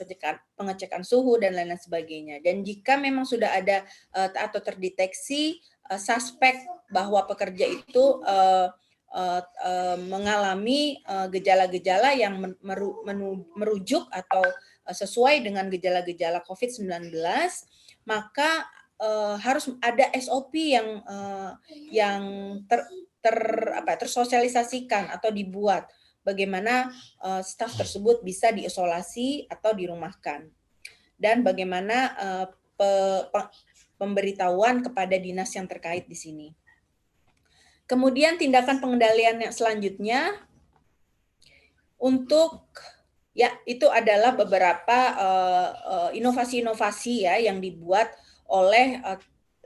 pengecekan suhu dan lain-lain sebagainya. Dan jika memang sudah ada atau terdeteksi suspek bahwa pekerja itu mengalami gejala-gejala yang merujuk atau sesuai dengan gejala-gejala COVID-19, maka harus ada SOP yang tersosialisasikan atau dibuat bagaimana staf tersebut bisa diisolasi atau dirumahkan, dan bagaimana pemberitahuan kepada dinas yang terkait di sini. Kemudian tindakan pengendalian yang selanjutnya untuk ya itu adalah beberapa inovasi-inovasi ya yang dibuat oleh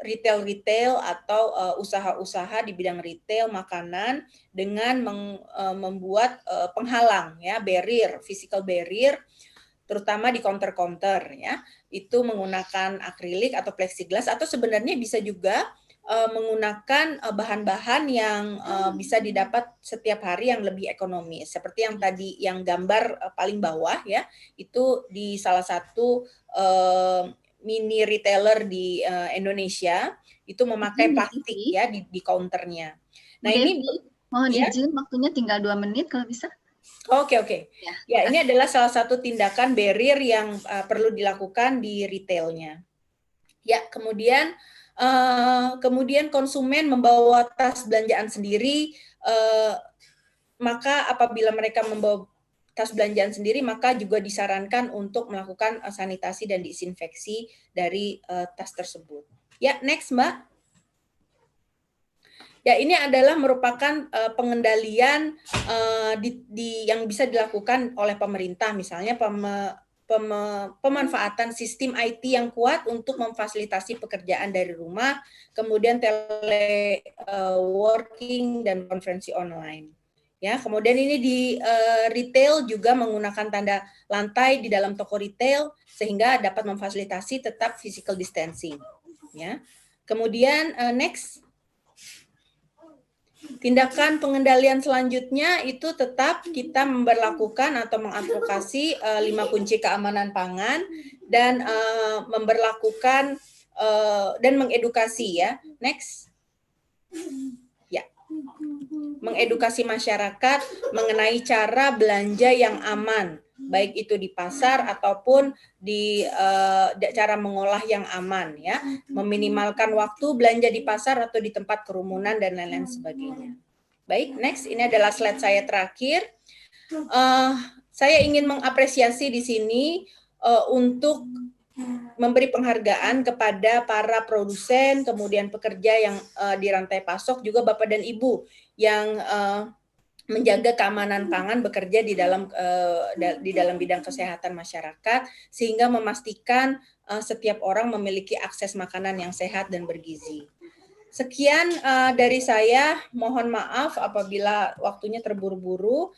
retail atau usaha-usaha di bidang retail makanan dengan membuat penghalang ya, barrier, physical barrier, terutama di counter-counter ya. Itu menggunakan akrilik atau plexiglass, atau sebenarnya bisa juga menggunakan bahan-bahan yang bisa didapat setiap hari yang lebih ekonomis. Seperti yang tadi yang gambar paling bawah ya, itu di salah satu mini retailer di Indonesia itu memakai plastik ya di counternya. Nah, ini mohon izin, waktunya tinggal 2 menit kalau bisa. Oke. Ya, ini adalah salah satu tindakan barrier yang perlu dilakukan di retailnya. Ya, kemudian konsumen membawa tas belanjaan sendiri, maka apabila mereka membawa tas belanjaan sendiri, maka juga disarankan untuk melakukan sanitasi dan disinfeksi dari tas tersebut. Ya, next Mbak. Ya, ini adalah merupakan pengendalian yang bisa dilakukan oleh pemerintah, misalnya pemanfaatan sistem IT yang kuat untuk memfasilitasi pekerjaan dari rumah, kemudian teleworking dan konferensi online. Ya, kemudian ini di retail juga menggunakan tanda lantai di dalam toko retail sehingga dapat memfasilitasi tetap physical distancing. Ya, kemudian next. Tindakan pengendalian selanjutnya itu tetap kita memberlakukan atau mengadvokasi 5 kunci keamanan pangan dan memberlakukan dan mengedukasi ya. Next. Ya. Mengedukasi masyarakat mengenai cara belanja yang aman, baik itu di pasar ataupun di cara mengolah yang aman ya, meminimalkan waktu belanja di pasar atau di tempat kerumunan dan lain-lain sebagainya. Baik, next, ini adalah slide saya terakhir. Saya ingin mengapresiasi di sini untuk memberi penghargaan kepada para produsen, kemudian pekerja yang di rantai pasok, juga Bapak dan Ibu yang menjaga keamanan pangan, bekerja di dalam bidang kesehatan masyarakat, sehingga memastikan setiap orang memiliki akses makanan yang sehat dan bergizi. Sekian dari saya, mohon maaf apabila waktunya terburu-buru.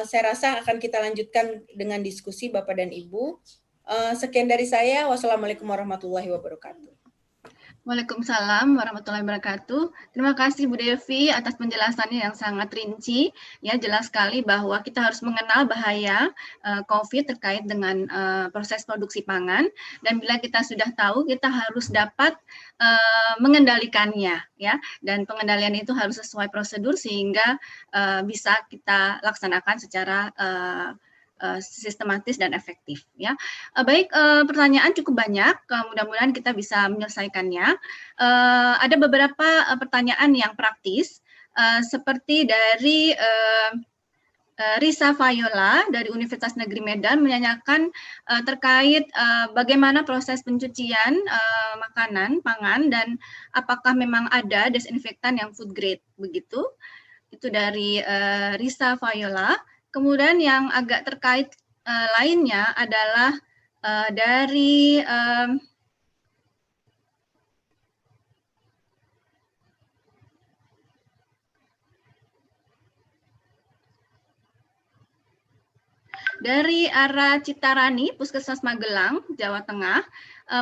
Saya rasa akan kita lanjutkan dengan diskusi Bapak dan Ibu. Sekian dari saya. Wassalamualaikum warahmatullahi wabarakatuh. Waalaikumsalam warahmatullahi wabarakatuh. Terima kasih Bu Devi atas penjelasannya yang sangat rinci. Ya, jelas sekali bahwa kita harus mengenal bahaya COVID terkait dengan proses produksi pangan, dan bila kita sudah tahu, kita harus dapat mengendalikannya, ya. Dan pengendalian itu harus sesuai prosedur sehingga bisa kita laksanakan secara sistematis dan efektif ya. Baik, pertanyaan cukup banyak, mudah-mudahan kita bisa menyelesaikannya. Ada beberapa pertanyaan yang praktis, seperti dari Risa Fayola dari Universitas Negeri Medan menanyakan terkait bagaimana proses pencucian makanan, pangan, dan apakah memang ada desinfektan yang food grade, begitu. Itu dari Risa Fayola. Kemudian yang agak terkait lainnya adalah dari Ara Citarani, Puskesmas Magelang, Jawa Tengah,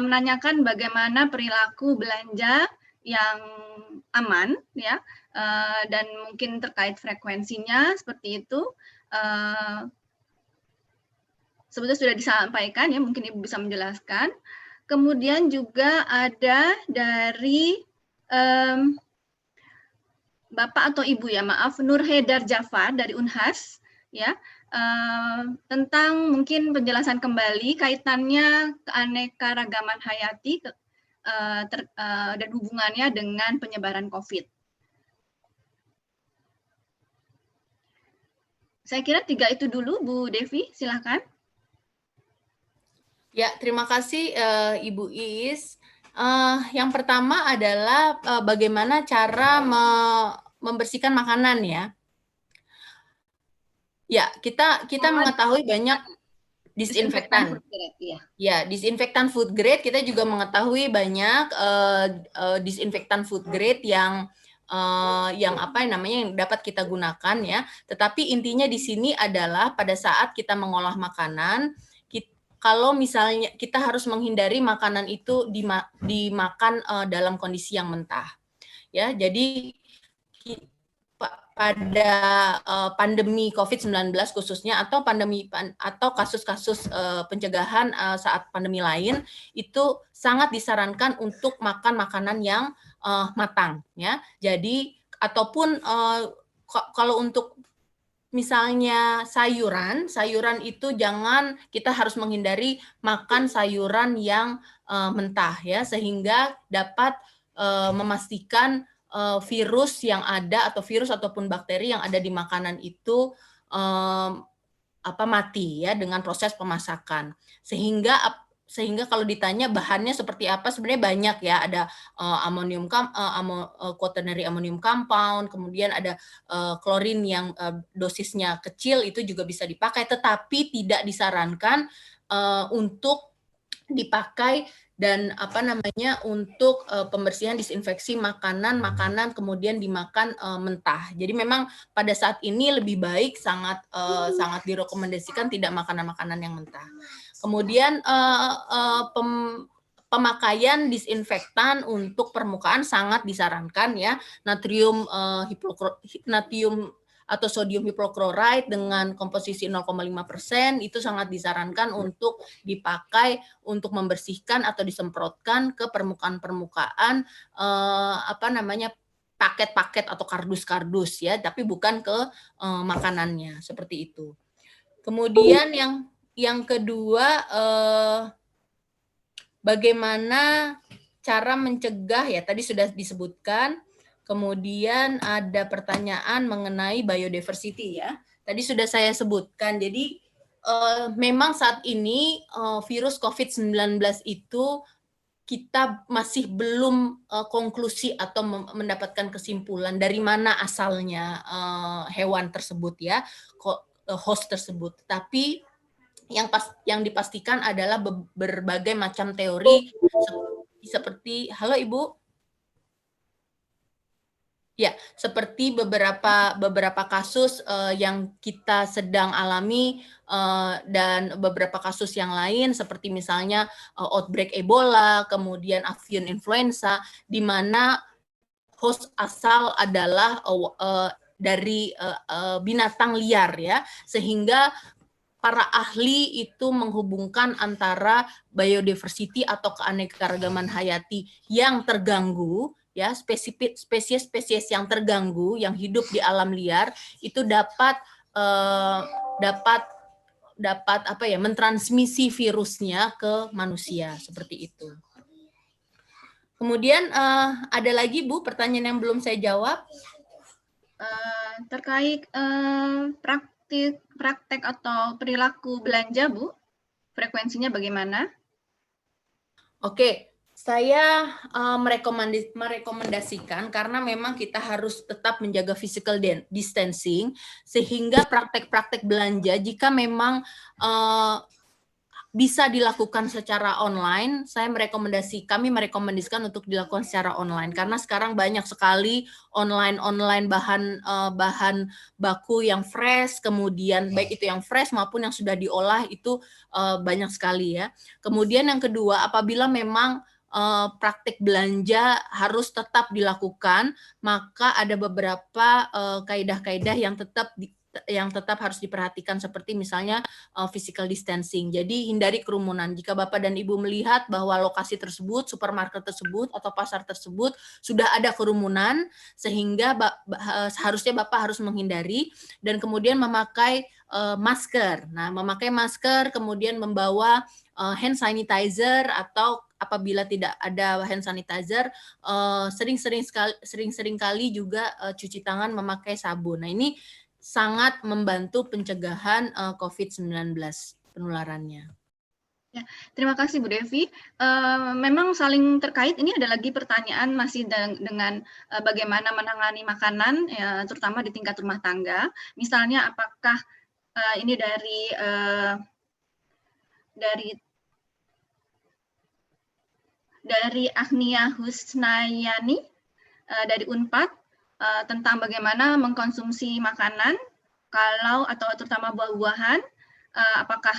menanyakan bagaimana perilaku belanja yang aman ya, dan mungkin terkait frekuensinya seperti itu sebetulnya sudah disampaikan ya, mungkin Ibu bisa menjelaskan. Kemudian juga ada dari Bapak atau Ibu ya, maaf, Nur Hedar Jafar dari Unhas ya, tentang mungkin penjelasan kembali kaitannya keanekaragaman hayati dan hubungannya dengan penyebaran COVID. Saya kira 3 itu dulu, Bu Devi, silakan. Ya, terima kasih Ibu Iis. Yang pertama adalah bagaimana cara membersihkan makanan ya. Ya, kita mengetahui banyak disinfektan. Ya, disinfektan food grade kita juga mengetahui banyak disinfektan food grade yang apa namanya yang dapat kita gunakan ya. Tetapi intinya di sini adalah pada saat kita mengolah makanan, kalau misalnya kita harus menghindari makanan itu dimakan dalam kondisi yang mentah. Ya, jadi pada pandemi COVID-19 khususnya atau kasus-kasus pencegahan saat pandemi lain itu sangat disarankan untuk makan makanan yang matang ya. Jadi ataupun kalau untuk misalnya sayuran itu kita harus menghindari makan sayuran yang mentah ya, sehingga dapat memastikan virus yang ada atau virus ataupun bakteri yang ada di makanan itu mati ya dengan proses pemasakan. Sehingga kalau ditanya bahannya seperti apa, sebenarnya banyak ya, ada quaternary ammonium compound, kemudian ada klorin yang dosisnya kecil, itu juga bisa dipakai, tetapi tidak disarankan untuk dipakai dan untuk pembersihan disinfeksi makanan kemudian dimakan mentah. Jadi memang pada saat ini lebih baik sangat direkomendasikan tidak makanan yang mentah. Kemudian pemakaian disinfektan untuk permukaan sangat disarankan ya, natrium atau sodium hipoklorite dengan komposisi 0,5% itu sangat disarankan untuk dipakai untuk membersihkan atau disemprotkan ke permukaan-permukaan paket-paket atau kardus-kardus ya, tapi bukan ke makanannya seperti itu. Kemudian yang kedua, bagaimana cara mencegah ya, tadi sudah disebutkan. Kemudian ada pertanyaan mengenai biodiversity ya. Tadi sudah saya sebutkan. Jadi memang saat ini virus COVID-19 itu kita masih belum konklusi atau mendapatkan kesimpulan dari mana asalnya hewan tersebut ya, host tersebut. Tapi yang dipastikan adalah berbagai macam teori seperti, halo Ibu? Ya, seperti beberapa kasus yang kita sedang alami dan beberapa kasus yang lain seperti misalnya outbreak Ebola, kemudian avian influenza, di mana host asal adalah dari binatang liar ya, sehingga para ahli itu menghubungkan antara biodiversity atau keanekaragaman hayati yang terganggu ya, spesies-spesies yang terganggu yang hidup di alam liar itu dapat mentransmisi virusnya ke manusia seperti itu. Kemudian ada lagi Bu pertanyaan yang belum saya jawab terkait praktek atau perilaku belanja Bu, frekuensinya bagaimana? Oke. Saya merekomendasikan karena memang kita harus tetap menjaga physical distancing, sehingga praktek-praktek belanja jika memang bisa dilakukan secara online, kami merekomendasikan untuk dilakukan secara online karena sekarang banyak sekali online bahan baku yang fresh, kemudian baik itu yang fresh maupun yang sudah diolah itu banyak sekali ya. Kemudian yang kedua, apabila memang praktik belanja harus tetap dilakukan, maka ada beberapa kaidah-kaidah yang tetap harus diperhatikan, seperti misalnya physical distancing. Jadi hindari kerumunan. Jika Bapak dan Ibu melihat bahwa lokasi tersebut, supermarket tersebut atau pasar tersebut sudah ada kerumunan, sehingga seharusnya Bapak harus menghindari, dan kemudian memakai masker. Nah, memakai masker, kemudian membawa hand sanitizer, atau apabila tidak ada hand sanitizer, sering-sering kali juga cuci tangan memakai sabun. Nah, ini sangat membantu pencegahan COVID-19 penularannya. Ya, terima kasih Bu Devi. Memang saling terkait. Ini ada lagi pertanyaan masih dengan bagaimana menangani makanan, ya, terutama di tingkat rumah tangga. Misalnya, apakah ini dari Agnia Husnayani dari Unpad, tentang bagaimana mengkonsumsi makanan atau terutama buah-buahan, apakah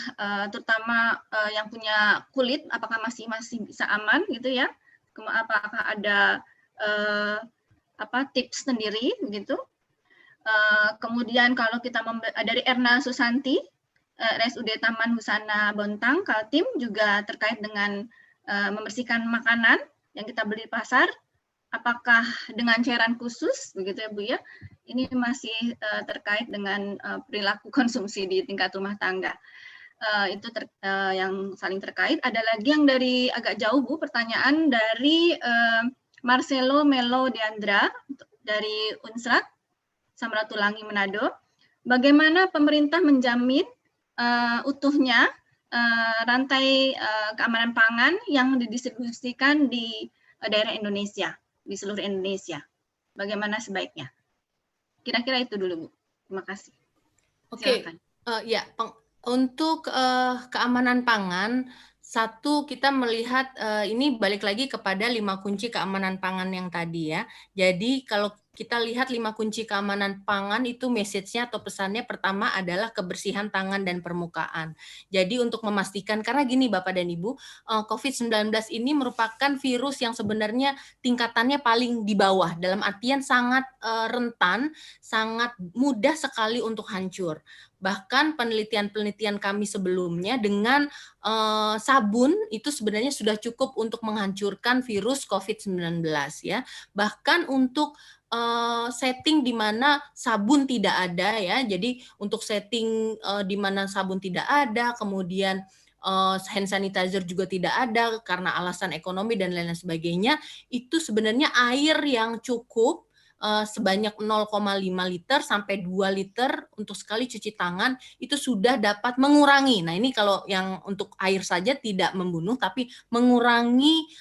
terutama yang punya kulit, apakah masih bisa aman gitu ya? Apakah ada tips sendiri begitu? Kemudian kalau kita dari Erna Susanti, RSUD Taman Husana Bontang, Kaltim, juga terkait dengan membersihkan makanan yang kita beli di pasar. Apakah dengan cairan khusus, begitu ya Bu ya? Ini masih terkait dengan perilaku konsumsi di tingkat rumah tangga. Itu yang saling terkait. Ada lagi yang dari agak jauh Bu, pertanyaan dari Marcelo Melo Deandra dari Unsrat, Samratulangi, Manado. Bagaimana pemerintah menjamin utuhnya rantai keamanan pangan yang didistribusikan di daerah Indonesia, di seluruh Indonesia? Bagaimana sebaiknya? Kira-kira itu dulu, Bu. Terima kasih. Oke, ya, untuk keamanan pangan, satu, kita melihat ini balik lagi kepada 5 kunci keamanan pangan yang tadi ya. Jadi kalau kita lihat 5 kunci keamanan pangan itu message-nya atau pesannya, pertama adalah kebersihan tangan dan permukaan. Jadi untuk memastikan, karena gini Bapak dan Ibu, COVID-19 ini merupakan virus yang sebenarnya tingkatannya paling di bawah, dalam artian sangat rentan, sangat mudah sekali untuk hancur. Bahkan penelitian-penelitian kami sebelumnya dengan sabun itu sebenarnya sudah cukup untuk menghancurkan virus COVID-19 ya. Bahkan untuk setting di mana sabun tidak ada ya. Jadi untuk setting di mana sabun tidak ada, kemudian hand sanitizer juga tidak ada karena alasan ekonomi dan lain-lain sebagainya, itu sebenarnya air yang cukup sebanyak 0,5 liter sampai 2 liter untuk sekali cuci tangan itu sudah dapat mengurangi. Nah, ini kalau yang untuk air saja tidak membunuh, tapi mengurangi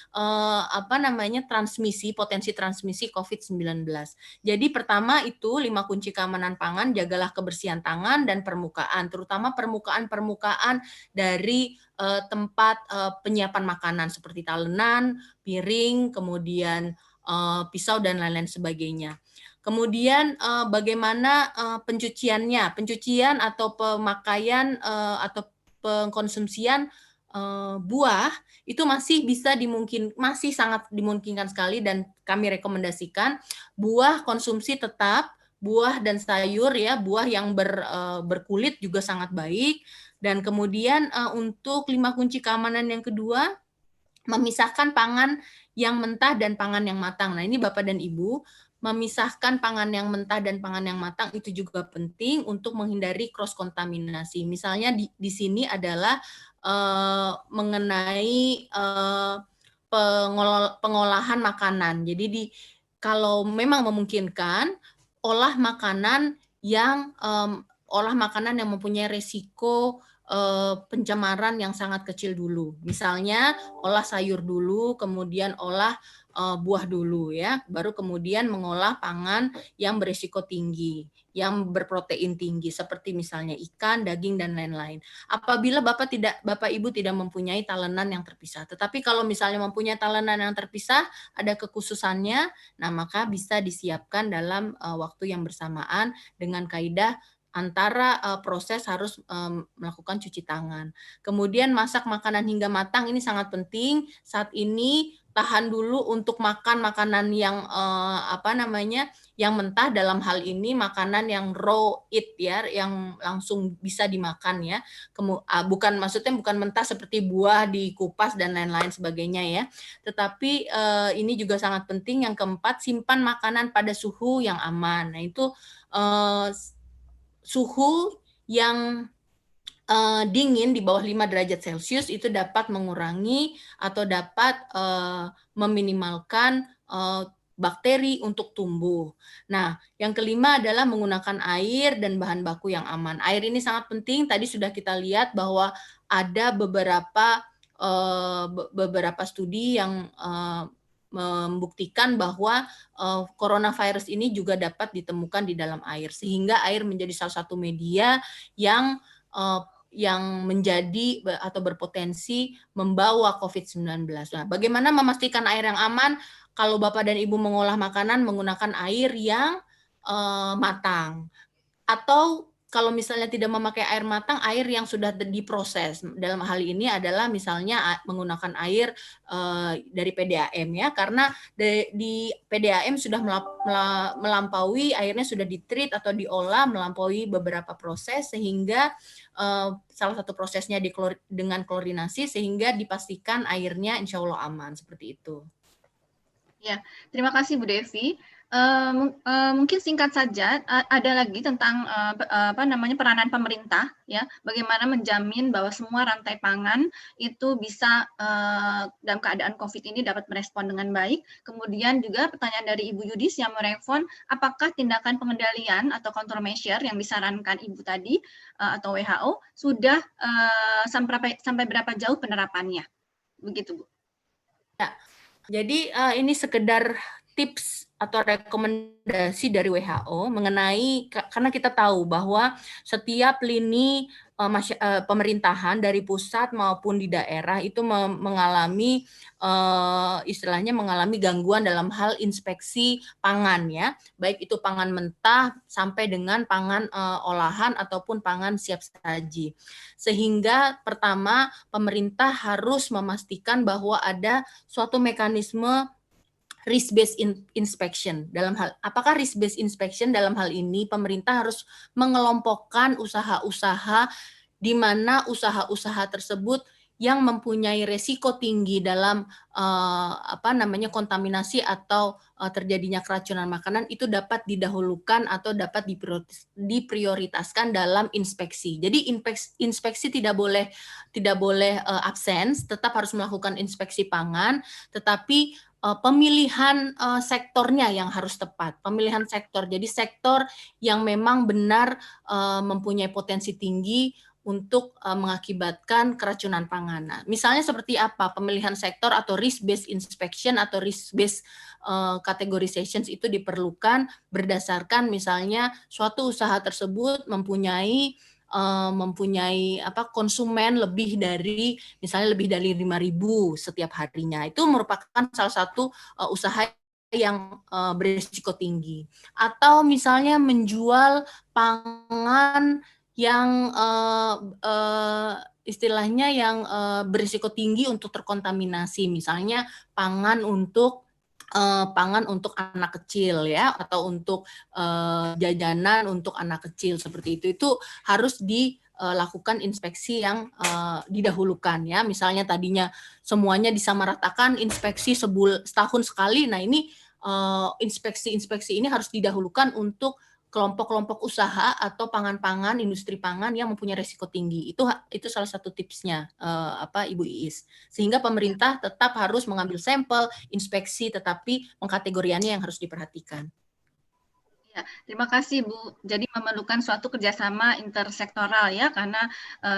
potensi transmisi COVID-19. Jadi pertama itu 5 kunci keamanan pangan, jagalah kebersihan tangan dan permukaan, terutama permukaan dari tempat penyiapan makanan seperti talenan, piring, kemudian pisau dan lain-lain sebagainya. Kemudian bagaimana pencuciannya? Pencucian atau pemakaian atau pengkonsumsian buah itu masih sangat dimungkinkan sekali, dan kami rekomendasikan buah konsumsi tetap, buah dan sayur ya, buah yang berkulit juga sangat baik. Dan kemudian untuk 5 kunci keamanan yang kedua, memisahkan pangan yang mentah dan pangan yang matang. Nah, ini Bapak dan Ibu, memisahkan pangan yang mentah dan pangan yang matang itu juga penting untuk menghindari cross kontaminasi. Misalnya di sini adalah mengenai pengolahan makanan. Jadi kalau memang memungkinkan, olah makanan yang mempunyai resiko pencemaran yang sangat kecil dulu. Misalnya olah sayur dulu, kemudian olah buah dulu ya, baru kemudian mengolah pangan yang berisiko tinggi, yang berprotein tinggi seperti misalnya ikan, daging dan lain-lain. Apabila Bapak Ibu tidak mempunyai talenan yang terpisah. Tetapi kalau misalnya mempunyai talenan yang terpisah, ada kekhususannya, nah maka bisa disiapkan dalam waktu yang bersamaan dengan kaidah antara proses harus melakukan cuci tangan. Kemudian masak makanan hingga matang, ini sangat penting. Saat ini tahan dulu untuk makan makanan yang yang mentah, dalam hal ini makanan yang raw eat ya, yang langsung bisa dimakan ya. Maksudnya bukan mentah seperti buah dikupas dan lain-lain sebagainya ya. Tetapi ini juga sangat penting. Yang keempat, simpan makanan pada suhu yang aman. Nah, itu suhu yang dingin di bawah 5 derajat Celcius itu dapat mengurangi atau dapat meminimalkan bakteri untuk tumbuh. Nah, yang kelima adalah menggunakan air dan bahan baku yang aman. Air ini sangat penting. Tadi sudah kita lihat bahwa ada beberapa studi yang membuktikan bahwa coronavirus ini juga dapat ditemukan di dalam air, sehingga air menjadi salah satu media yang menjadi atau berpotensi membawa COVID-19. Nah, bagaimana memastikan air yang aman? Kalau Bapak dan Ibu mengolah makanan menggunakan air yang matang. Atau kalau misalnya tidak memakai air matang, air yang sudah diproses. Dalam hal ini adalah misalnya menggunakan air dari PDAM ya, karena di PDAM sudah melampaui, airnya sudah ditreat atau diolah melampaui beberapa proses, sehingga salah satu prosesnya dengan klorinasi, sehingga dipastikan airnya insya Allah aman, seperti itu. Ya, terima kasih Bu Devi. Mungkin singkat saja, ada lagi tentang peranan pemerintah, ya, bagaimana menjamin bahwa semua rantai pangan itu bisa dalam keadaan COVID ini dapat merespon dengan baik. Kemudian juga pertanyaan dari Ibu Yudis yang merespon, apakah tindakan pengendalian atau countermeasure yang disarankan Ibu tadi atau WHO sudah sampai berapa jauh penerapannya? Begitu, Bu. Ya. Jadi ini sekedar tips atau rekomendasi dari WHO mengenai, karena kita tahu bahwa setiap lini pemerintahan dari pusat maupun di daerah itu mengalami istilahnya mengalami gangguan dalam hal inspeksi pangan ya, baik itu pangan mentah sampai dengan pangan olahan ataupun pangan siap saji. Sehingga pertama, pemerintah harus memastikan bahwa ada suatu mekanisme risk-based inspection. Apakah risk-based inspection dalam hal ini pemerintah harus mengelompokkan usaha-usaha di mana usaha-usaha tersebut yang mempunyai resiko tinggi dalam kontaminasi atau terjadinya keracunan makanan itu dapat didahulukan atau dapat diprioritaskan dalam inspeksi. Jadi inspeksi tidak boleh absen, tetap harus melakukan inspeksi pangan, tetapi pemilihan sektornya yang harus tepat. Pemilihan sektor. Jadi sektor yang memang benar mempunyai potensi tinggi untuk mengakibatkan keracunan pangan. Nah, misalnya seperti apa pemilihan sektor atau risk-based inspection atau risk-based categorization itu diperlukan berdasarkan misalnya suatu usaha tersebut mempunyai konsumen lebih dari 5.000 setiap harinya. Itu merupakan salah satu usaha yang berisiko tinggi. Atau misalnya menjual pangan yang istilahnya yang berisiko tinggi untuk terkontaminasi, misalnya pangan untuk anak kecil ya, atau untuk jajanan untuk anak kecil seperti itu harus dilakukan inspeksi yang didahulukan ya. Misalnya tadinya semuanya disamaratakan inspeksi setahun sekali. Nah, ini inspeksi ini harus didahulukan untuk kelompok-kelompok usaha atau pangan-pangan, industri pangan yang mempunyai risiko tinggi. Itu salah satu tipsnya Ibu Iis. Sehingga pemerintah tetap harus mengambil sampel, inspeksi, tetapi pengkategoriannya yang harus diperhatikan. Ya, terima kasih Bu. Jadi memerlukan suatu kerjasama intersektoral ya, karena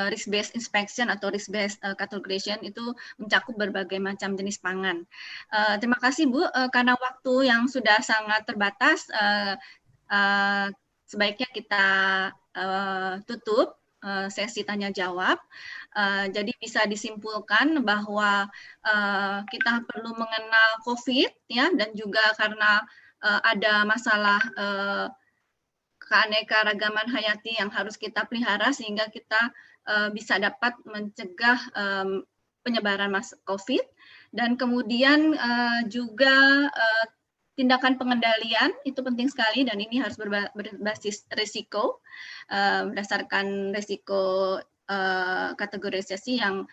risk-based inspection atau risk-based categorization itu mencakup berbagai macam jenis pangan. Terima kasih Bu, karena waktu yang sudah sangat terbatas, sebaiknya kita tutup sesi tanya jawab. Jadi bisa disimpulkan bahwa kita perlu mengenal COVID ya, dan juga karena ada masalah keanekaragaman hayati yang harus kita pelihara sehingga kita bisa dapat mencegah penyebaran COVID. Dan kemudian juga tindakan pengendalian itu penting sekali, dan ini harus berbasis risiko, berdasarkan risiko kategorisasi yang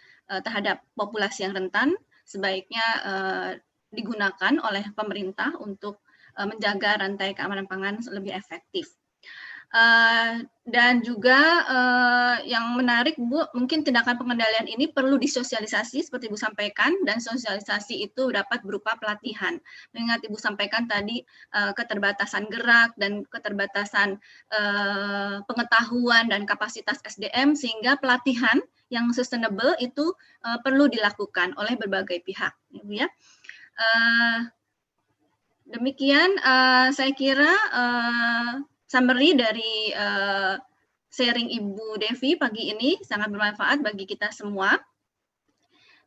terhadap populasi yang rentan, sebaiknya digunakan oleh pemerintah untuk menjaga rantai keamanan pangan lebih efektif. Dan juga yang menarik Bu, mungkin tindakan pengendalian ini perlu disosialisasi seperti Ibu sampaikan, dan sosialisasi itu dapat berupa pelatihan. Mengingat Ibu sampaikan tadi keterbatasan gerak dan keterbatasan pengetahuan dan kapasitas SDM, sehingga pelatihan yang sustainable itu perlu dilakukan oleh berbagai pihak, Ibu ya. Demikian saya kira summary dari sharing Ibu Devi pagi ini sangat bermanfaat bagi kita semua.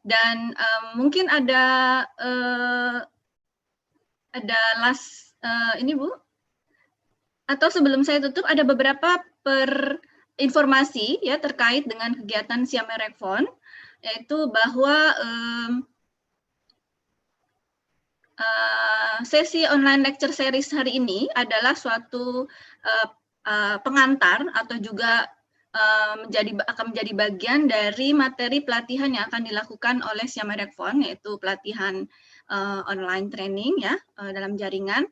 Dan mungkin ada last ini Bu, atau sebelum saya tutup ada beberapa informasi ya terkait dengan kegiatan Siamerekfon, yaitu bahwa sesi online lecture series hari ini adalah suatu pengantar atau juga akan menjadi bagian dari materi pelatihan yang akan dilakukan oleh Siamerekfon, yaitu pelatihan online training ya dalam jaringan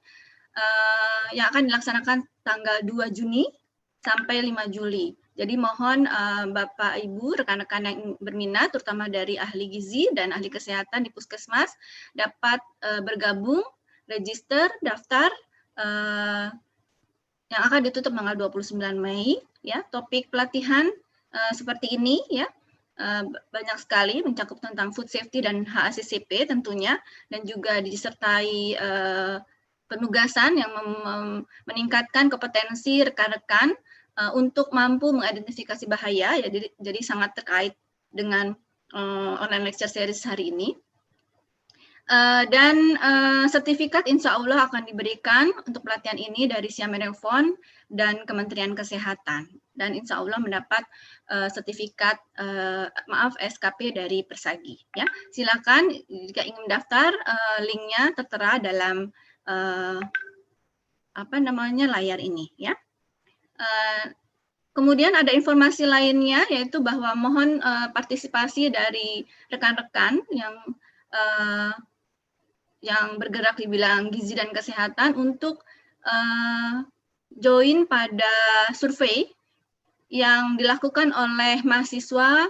yang akan dilaksanakan tanggal 2 Juni sampai 5 Juli. Jadi mohon Bapak Ibu, rekan-rekan yang berminat, terutama dari ahli gizi dan ahli kesehatan di puskesmas, dapat bergabung, register, daftar, yang akan ditutup tanggal 29 Mei. Ya, topik pelatihan seperti ini ya, banyak sekali mencakup tentang food safety dan HACCP tentunya, dan juga disertai penugasan yang meningkatkan kompetensi rekan-rekan untuk mampu mengidentifikasi bahaya, ya, jadi sangat terkait dengan online lecture series hari ini. Dan sertifikat insya Allah akan diberikan untuk pelatihan ini dari Siamerekfon dan Kementerian Kesehatan. Dan insya Allah mendapat sertifikat, SKP dari Persagi. Ya, silakan jika ingin mendaftar, linknya tertera dalam layar ini. Ya. Kemudian ada informasi lainnya, yaitu bahwa mohon partisipasi dari rekan-rekan yang bergerak di bidang gizi dan kesehatan untuk join pada survei yang dilakukan oleh mahasiswa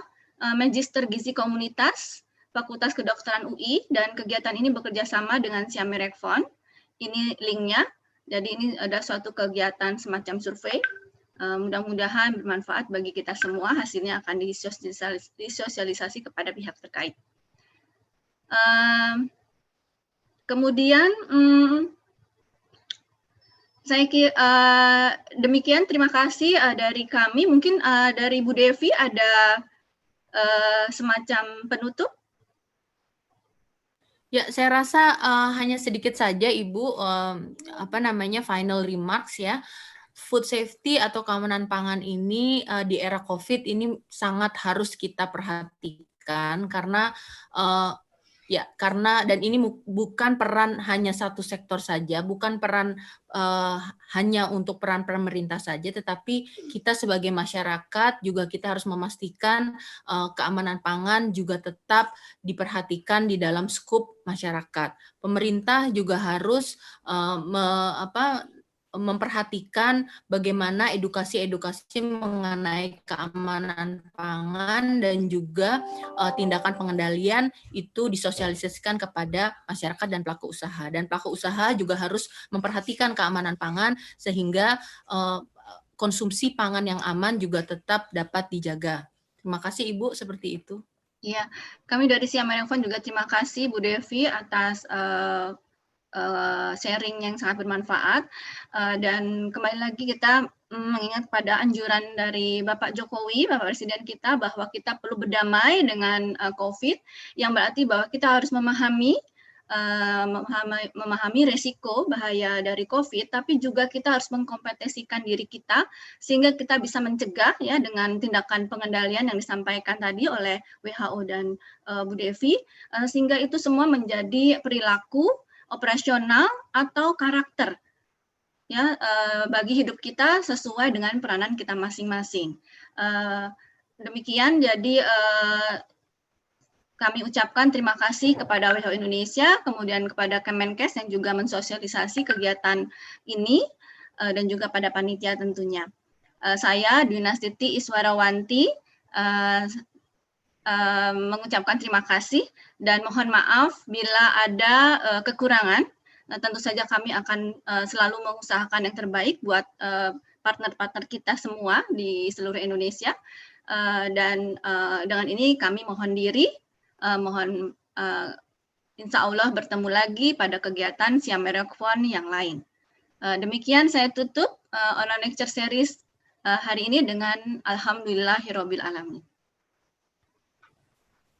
Magister Gizi Komunitas Fakultas Kedokteran UI, dan kegiatan ini bekerja sama dengan Siamerekfon. Ini linknya. Jadi ini ada suatu kegiatan semacam survei. Mudah-mudahan bermanfaat bagi kita semua. Hasilnya akan disosialisasi kepada pihak terkait. Kemudian saya kira demikian, terima kasih dari kami. Mungkin dari Bu Devi ada semacam penutup. Ya, saya rasa hanya sedikit saja Ibu final remarks ya. Food safety atau keamanan pangan ini di era COVID ini sangat harus kita perhatikan karena dan ini bukan peran hanya satu sektor saja, bukan peran hanya untuk peran pemerintah saja, tetapi kita sebagai masyarakat juga kita harus memastikan keamanan pangan juga tetap diperhatikan di dalam skup masyarakat. Pemerintah juga harus memperhatikan bagaimana edukasi mengenai keamanan pangan dan juga tindakan pengendalian itu disosialisasikan kepada masyarakat dan pelaku usaha. Dan pelaku usaha juga harus memperhatikan keamanan pangan sehingga konsumsi pangan yang aman juga tetap dapat dijaga. Terima kasih Ibu, seperti itu. Ya, kami dari Siamerekfon juga terima kasih Bu Devi atas sharing yang sangat bermanfaat, dan kembali lagi kita mengingat pada anjuran dari Bapak Jokowi, Bapak Presiden kita, bahwa kita perlu berdamai dengan COVID, yang berarti bahwa kita harus memahami memahami resiko bahaya dari COVID, tapi juga kita harus mengkompetisikan diri kita sehingga kita bisa mencegah ya dengan tindakan pengendalian yang disampaikan tadi oleh WHO dan Bu Devi, sehingga itu semua menjadi perilaku operasional atau karakter ya bagi hidup kita sesuai dengan peranan kita masing-masing. Demikian jadi kami ucapkan terima kasih kepada WHO Indonesia, kemudian kepada Kemenkes yang juga mensosialisasi kegiatan ini, dan juga pada panitia tentunya. Saya Dwinastiti Iswarawanti mengucapkan terima kasih dan mohon maaf bila ada kekurangan. Tentu saja kami akan selalu mengusahakan yang terbaik buat partner-partner kita semua di seluruh Indonesia. Dan dengan ini kami mohon diri. Mohon insya Allah bertemu lagi pada kegiatan Siam Merokfon yang lain. Demikian saya tutup online lecture series hari ini dengan Alhamdulillahirabbil alamin.